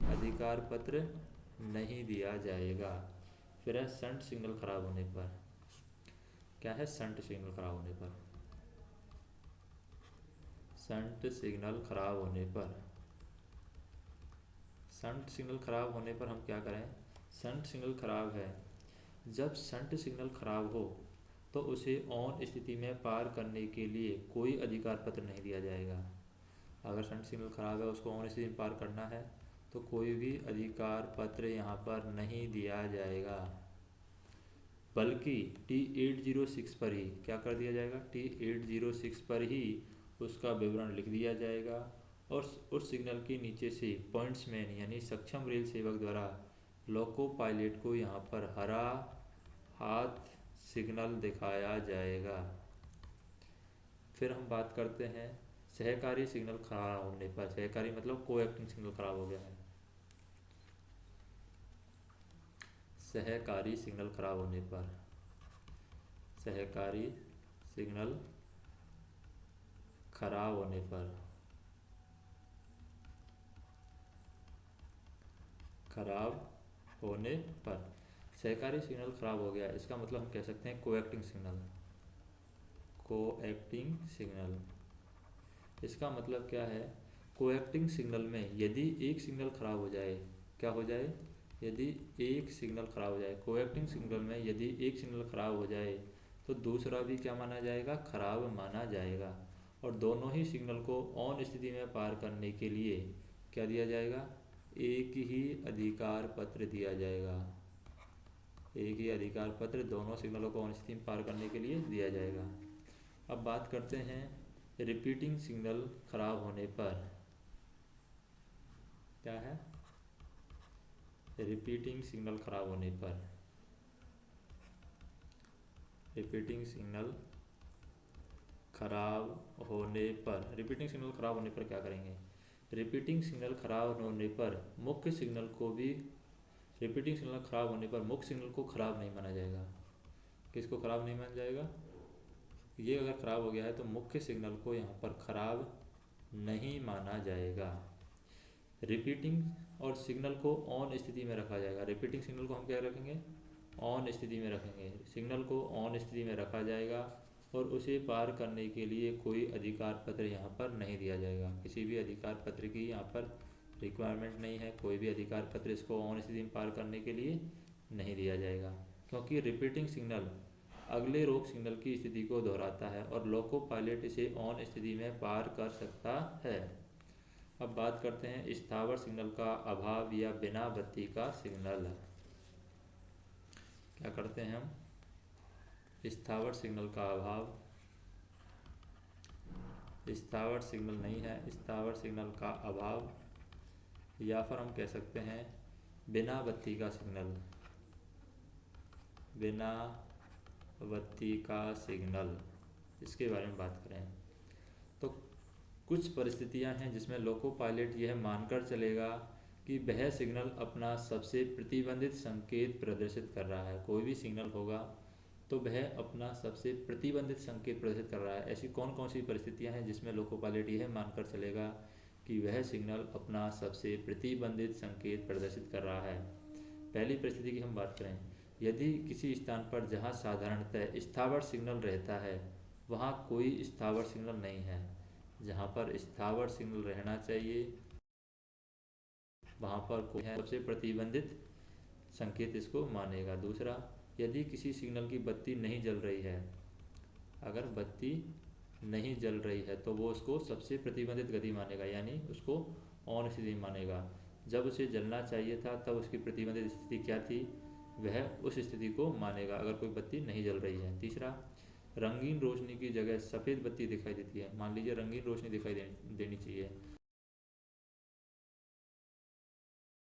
अधिकार पत्र नहीं दिया जाएगा। फिर है शंट सिग्नल खराब होने पर, क्या है, शंट सिग्नल खराब होने पर, शंट सिग्नल खराब होने पर, शंट सिग्नल खराब होने पर हम क्या करें, शंट सिग्नल खराब है, जब शंट सिग्नल खराब हो तो उसे ऑन स्थिति में पार करने के लिए कोई अधिकार पत्र नहीं दिया जाएगा। अगर शंट सिग्नल खराब है उसको ऑन स्थिति में पार करना है तो कोई भी अधिकार पत्र यहाँ पर नहीं दिया जाएगा, बल्कि T806 पर ही क्या कर दिया जाएगा, T806 पर ही उसका विवरण लिख दिया जाएगा और उस सिग्नल के नीचे से पॉइंट्समैन यानी सक्षम रेल सेवक द्वारा लोको पायलट को यहाँ पर हरा हाथ सिग्नल दिखाया जाएगा। फिर हम बात करते हैं सहकारी सिग्नल खराब होने पर। सहकारी मतलब कोएक्टिंग सिग्नल खराब हो गया है। सहकारी सिग्नल खराब होने पर, सहकारी सिग्नल खराब होने पर, खराब होने पर सहकारी सिग्नल खराब हो गया, इसका मतलब हम कह सकते हैं कोएक्टिंग सिग्नल। कोएक्टिंग सिग्नल, इसका मतलब क्या है, कोएक्टिंग सिग्नल में यदि एक सिग्नल खराब हो जाए, क्या हो जाए, यदि एक सिग्नल खराब हो जाए, कोएक्टिंग सिग्नल में यदि एक सिग्नल खराब हो जाए तो दूसरा भी क्या माना जाएगा, खराब माना जाएगा। और दोनों ही सिग्नल को ऑन स्थिति में पार करने के लिए क्या दिया जाएगा, एक ही अधिकार पत्र दिया जाएगा। एक ही अधिकार पत्र दोनों सिग्नलों को ऑन स्थिति में पार करने के लिए दिया जाएगा। अब बात करते हैं रिपीटिंग सिग्नल खराब होने पर। क्या है, रिपीटिंग सिग्नल खराब होने पर, रिपीटिंग सिग्नल खराब होने पर, रिपीटिंग सिग्नल खराब होने पर क्या करेंगे, रिपीटिंग सिग्नल खराब होने पर मुख्य सिग्नल को भी, रिपीटिंग सिग्नल खराब होने पर मुख्य सिग्नल को खराब नहीं माना जाएगा। किसको खराब नहीं माना जाएगा, ये अगर खराब हो गया है तो मुख्य सिग्नल को यहाँ पर खराब नहीं माना जाएगा। रिपीटिंग और सिग्नल को ऑन स्थिति में रखा जाएगा। रिपीटिंग सिग्नल को हम क्या रखेंगे, ऑन स्थिति में रखेंगे। सिग्नल को ऑन स्थिति में रखा जाएगा और उसे पार करने के लिए कोई अधिकार पत्र यहाँ पर नहीं दिया जाएगा। किसी भी अधिकार पत्र की यहाँ पर रिक्वायरमेंट नहीं है, कोई भी अधिकार पत्र इसको ऑन स्थिति में पार करने के लिए नहीं दिया जाएगा, क्योंकि रिपीटिंग सिग्नल अगले रोक सिग्नल की स्थिति को दोहराता है और लोको पायलट इसे ऑन स्थिति में पार कर सकता है। अब बात करते हैं स्थावर सिग्नल का अभाव या बिना बत्ती का सिग्नल। क्या करते हैं हम, स्थावर सिग्नल का अभाव, स्थावर सिग्नल नहीं है, स्थावर सिग्नल का अभाव, या फिर हम कह सकते हैं बिना बत्ती का सिग्नल, बिना बत्ती का सिग्नल। इसके बारे में बात करें तो कुछ परिस्थितियां हैं जिसमें लोको पायलट यह मानकर चलेगा कि वह सिग्नल अपना सबसे प्रतिबंधित संकेत प्रदर्शित कर रहा है। कोई भी सिग्नल होगा तो वह अपना सबसे प्रतिबंधित संकेत प्रदर्शित कर रहा है। ऐसी कौन कौन सी परिस्थितियां हैं जिसमें लोको पायलट यह मानकर चलेगा कि वह सिग्नल अपना सबसे प्रतिबंधित संकेत प्रदर्शित कर रहा है। पहली परिस्थिति की हम बात करें, यदि किसी स्थान पर जहां साधारणतः स्थावर सिग्नल रहता है वहां कोई स्थावर सिग्नल नहीं है, जहां पर स्थावर सिग्नल रहना चाहिए वहां पर कोई है, सबसे प्रतिबंधित संकेत इसको मानेगा। दूसरा, यदि किसी सिग्नल की बत्ती नहीं जल रही है, अगर बत्ती नहीं जल रही है तो वो उसको सबसे प्रतिबंधित गति मानेगा, यानी उसको ऑन स्थिति मानेगा। जब उसे जलना चाहिए था तब उसकी प्रतिबंधित स्थिति क्या थी, वह उस स्थिति को मानेगा अगर कोई बत्ती नहीं जल रही है। तीसरा, रंगीन रोशनी की जगह सफ़ेद बत्ती दिखाई देती है, मान लीजिए रंगीन रोशनी दिखाई देनी चाहिए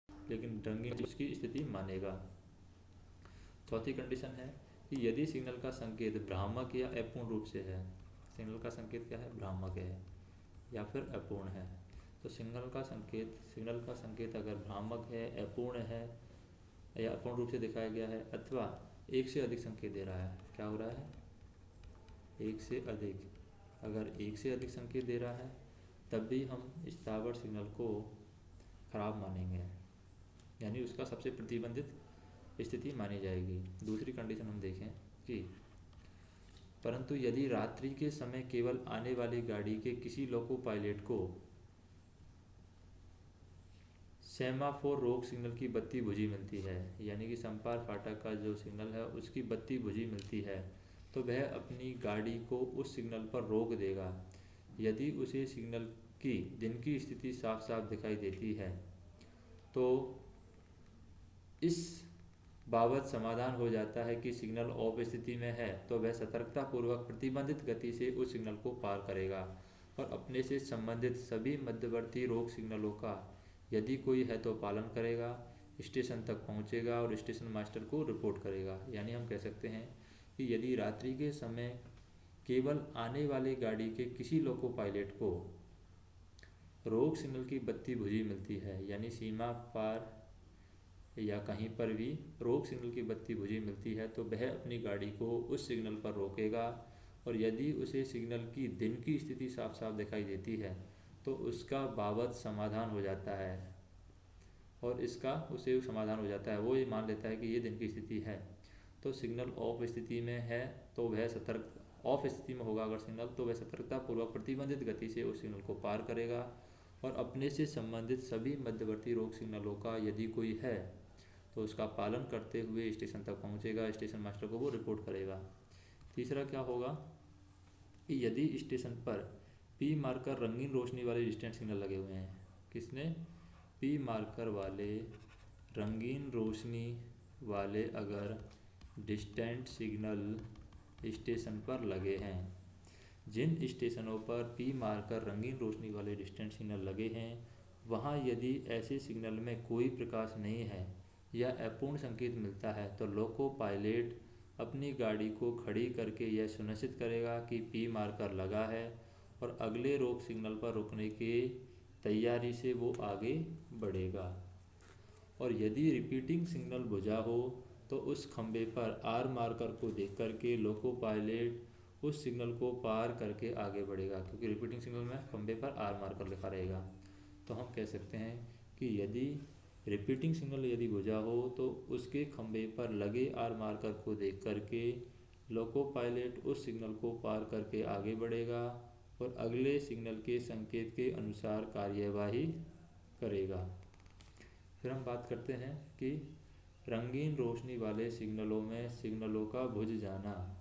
लेकिन रंगीन उसकी स्थिति मानेगा। चौथी कंडीशन है कि यदि सिग्नल का संकेत भ्रामक या अपूर्ण रूप से है, सिग्नल का संकेत क्या है, भ्रामक है या फिर अपूर्ण है, तो सिग्नल का संकेत अगर भ्रामक है, अपूर्ण है या अपूर्ण रूप से दिखाया गया है अथवा एक से अधिक संकेत दे रहा है, क्या हो रहा है, एक से अधिक, अगर एक से अधिक संकेत दे रहा है तब भी हम स्थावर सिग्नल को खराब मानेंगे, यानी उसका सबसे प्रतिबंधित स्थिति मानी जाएगी। दूसरी कंडीशन हम देखें कि परंतु यदि रात्रि के समय केवल आने वाली गाड़ी के किसी लोको पायलट को सेमाफोर रोक सिग्नल की बत्ती बुझी मिलती है, यानी कि समपार फाटक का जो सिग्नल है उसकी बत्ती बुझी मिलती है, तो वह अपनी गाड़ी को उस सिग्नल पर रोक देगा। यदि उसे सिग्नल की दिन की स्थिति साफ साफ दिखाई देती है तो इस बाबत समाधान हो जाता है कि सिग्नल ऑफ स्थिति में है तो वह सतर्कतापूर्वक प्रतिबंधित गति से उस सिग्नल को पार करेगा और अपने से संबंधित सभी मध्यवर्ती रोक सिग्नलों का यदि कोई है तो पालन करेगा, स्टेशन तक पहुंचेगा और स्टेशन मास्टर को रिपोर्ट करेगा। यानी हम कह सकते हैं कि यदि रात्रि के समय केवल आने वाली गाड़ी के किसी लोको पायलट को रोक सिग्नल की बत्ती बुझी मिलती है, यानी सीमा पार या कहीं पर भी रोक सिग्नल की बत्ती बुझी मिलती है, तो वह अपनी गाड़ी को उस सिग्नल पर रोकेगा और यदि उसे सिग्नल की दिन की स्थिति साफ साफ दिखाई देती है तो उसका बाबत समाधान हो जाता है और इसका उसे समाधान हो जाता है। वो ये मान लेता है कि ये दिन की स्थिति है। तो सिग्नल ऑफ स्थिति में है तो वह ऑफ स्थिति में होगा अगर सिग्नल, तो वह सतर्कतापूर्वक प्रतिबंधित गति से उस सिग्नल को पार करेगा और अपने से संबंधित सभी मध्यवर्ती रोक सिग्नलों का यदि कोई है तो उसका पालन करते हुए स्टेशन तक पहुंचेगा, स्टेशन मास्टर को वो रिपोर्ट करेगा। तीसरा क्या होगा कि यदि स्टेशन पर पी मार्कर रंगीन रोशनी वाले डिस्टेंस सिग्नल लगे हुए हैं, किसने, पी मार्कर वाले रंगीन रोशनी वाले अगर डिस्टेंट सिग्नल स्टेशन पर लगे हैं, जिन स्टेशनों पर पी मार्कर रंगीन रोशनी वाले डिस्टेंट सिग्नल लगे हैं वहाँ यदि ऐसे सिग्नल में कोई प्रकाश नहीं है या अपूर्ण संकेत मिलता है तो लोको पायलट अपनी गाड़ी को खड़ी करके यह सुनिश्चित करेगा कि पी मार्कर लगा है और अगले रोक सिग्नल पर रुकने की तैयारी से वो आगे बढ़ेगा। और यदि रिपीटिंग सिग्नल बुझा हो तो उस खंबे पर आर मार्कर को देख करके लोको पायलट उस सिग्नल को पार करके आगे बढ़ेगा, क्योंकि रिपीटिंग सिग्नल में खंबे पर आर मार्कर लिखा रहेगा। तो हम कह सकते हैं कि यदि रिपीटिंग सिग्नल यदि बुझा हो तो उसके खंबे पर लगे आर मार्कर को देख करके लोको पायलट उस सिग्नल को पार करके आगे बढ़ेगा और अगले सिग्नल के संकेत के अनुसार कार्यवाही करेगा। फिर हम बात करते हैं कि रंगीन रोशनी वाले सिग्नलों में सिग्नलों का बुझ जाना।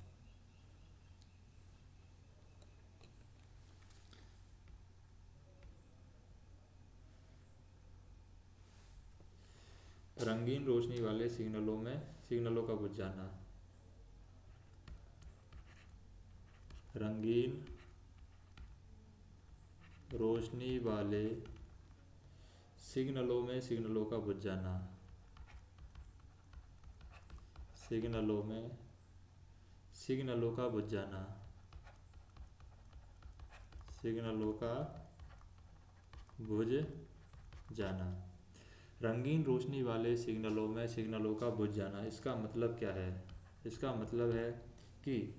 रंगीन रोशनी वाले सिग्नलों में सिग्नलों का बुझ जाना। रंगीन रोशनी वाले सिग्नलों में सिग्नलों का बुझ जाना। सिग्नलों में सिग्नलों का बुझ जाना। सिग्नलों का बुझ जाना। रंगीन रोशनी वाले सिग्नलों में सिग्नलों का बुझ जाना, इसका मतलब क्या है? इसका मतलब है कि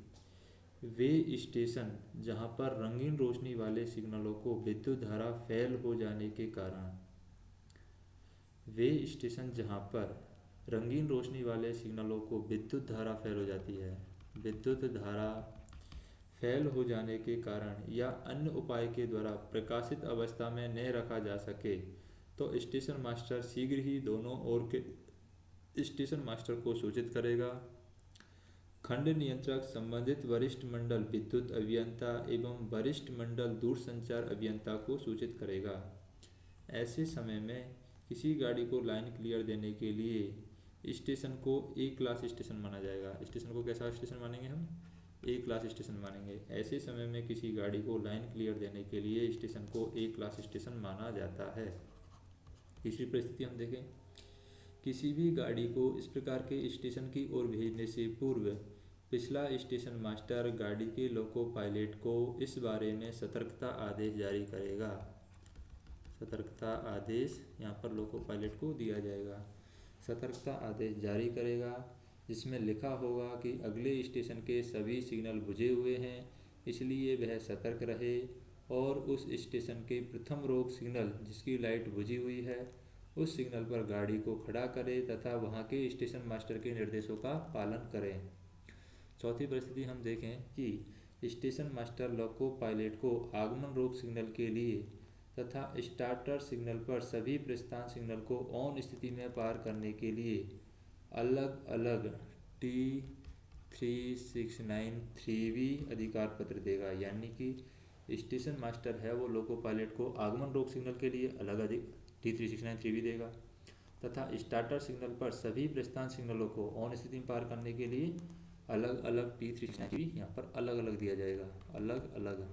वे स्टेशन जहां पर रंगीन रोशनी वाले सिग्नलों को विद्युत धारा फेल हो जाने के कारण वे स्टेशन जहां पर रंगीन रोशनी वाले सिग्नलों को विद्युत धारा फेल हो जाती है, विद्युत धारा फेल हो जाने के कारण या अन्य उपाय के द्वारा प्रकाशित अवस्था में न रखा जा सके तो स्टेशन मास्टर शीघ्र ही दोनों ओर के स्टेशन मास्टर को सूचित करेगा। खंड नियंत्रक संबंधित वरिष्ठ मंडल विद्युत अभियंता एवं वरिष्ठ मंडल दूरसंचार अभियंता को सूचित करेगा। ऐसे समय में किसी गाड़ी को लाइन क्लियर देने के लिए स्टेशन को ए क्लास स्टेशन माना जाएगा। स्टेशन को कैसा स्टेशन मानेंगे हम? ए क्लास स्टेशन मानेंगे। ऐसे समय में किसी गाड़ी को लाइन क्लियर देने के लिए स्टेशन को ए क्लास स्टेशन माना जाता है। तीसरी परिस्थिति हम देखें, किसी भी गाड़ी को इस प्रकार के स्टेशन की ओर भेजने से पूर्व पिछला स्टेशन मास्टर गाड़ी के लोको पायलट को इस बारे में सतर्कता आदेश जारी करेगा। सतर्कता आदेश यहाँ पर लोको पायलट को दिया जाएगा। सतर्कता आदेश जारी करेगा जिसमें लिखा होगा कि अगले स्टेशन के सभी सिग्नल बुझे हुए हैं, इसलिए वह सतर्क रहे और उस स्टेशन के प्रथम रोक सिग्नल जिसकी लाइट बुझी हुई है उस सिग्नल पर गाड़ी को खड़ा करे तथा वहां के स्टेशन मास्टर के निर्देशों का पालन करें। चौथी परिस्थिति हम देखें कि स्टेशन मास्टर लोको पायलट को आगमन रोक सिग्नल के लिए तथा स्टार्टर सिग्नल पर सभी प्रस्थान सिग्नल को ऑन स्थिति में पार करने के लिए अलग अलग T3693V अधिकार पत्र देगा। यानी कि स्टेशन मास्टर है वो लोको पायलट को आगमन रोक सिग्नल के लिए अलग T3693V देगा तथा स्टार्टर सिग्नल पर सभी प्रस्थान सिग्नलों को ऑन स्थिति में पार करने के लिए अलग अलग T369 यहाँ पर अलग अलग दिया जाएगा, अलग अलग।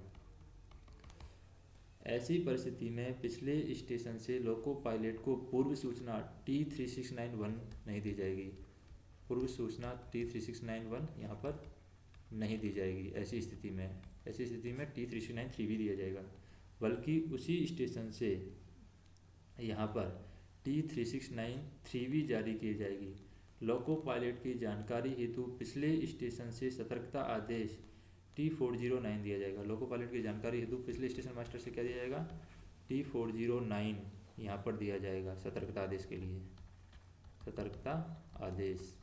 ऐसी परिस्थिति में पिछले स्टेशन से लोको पायलट को पूर्व सूचना T3691 नहीं दी जाएगी, पूर्व सूचना T3691 यहाँ पर नहीं दी जाएगी। ऐसी स्थिति में T3693 भी दिया जाएगा, बल्कि उसी स्टेशन से यहाँ पर T3693 भी जारी की जाएगी। लोको पायलट की जानकारी हेतु पिछले स्टेशन से सतर्कता आदेश T409 दिया जाएगा। लोको पायलट की जानकारी हेतु पिछले स्टेशन मास्टर से क्या दिया जाएगा, T409 यहाँ पर दिया जाएगा सतर्कता आदेश के लिए, सतर्कता आदेश।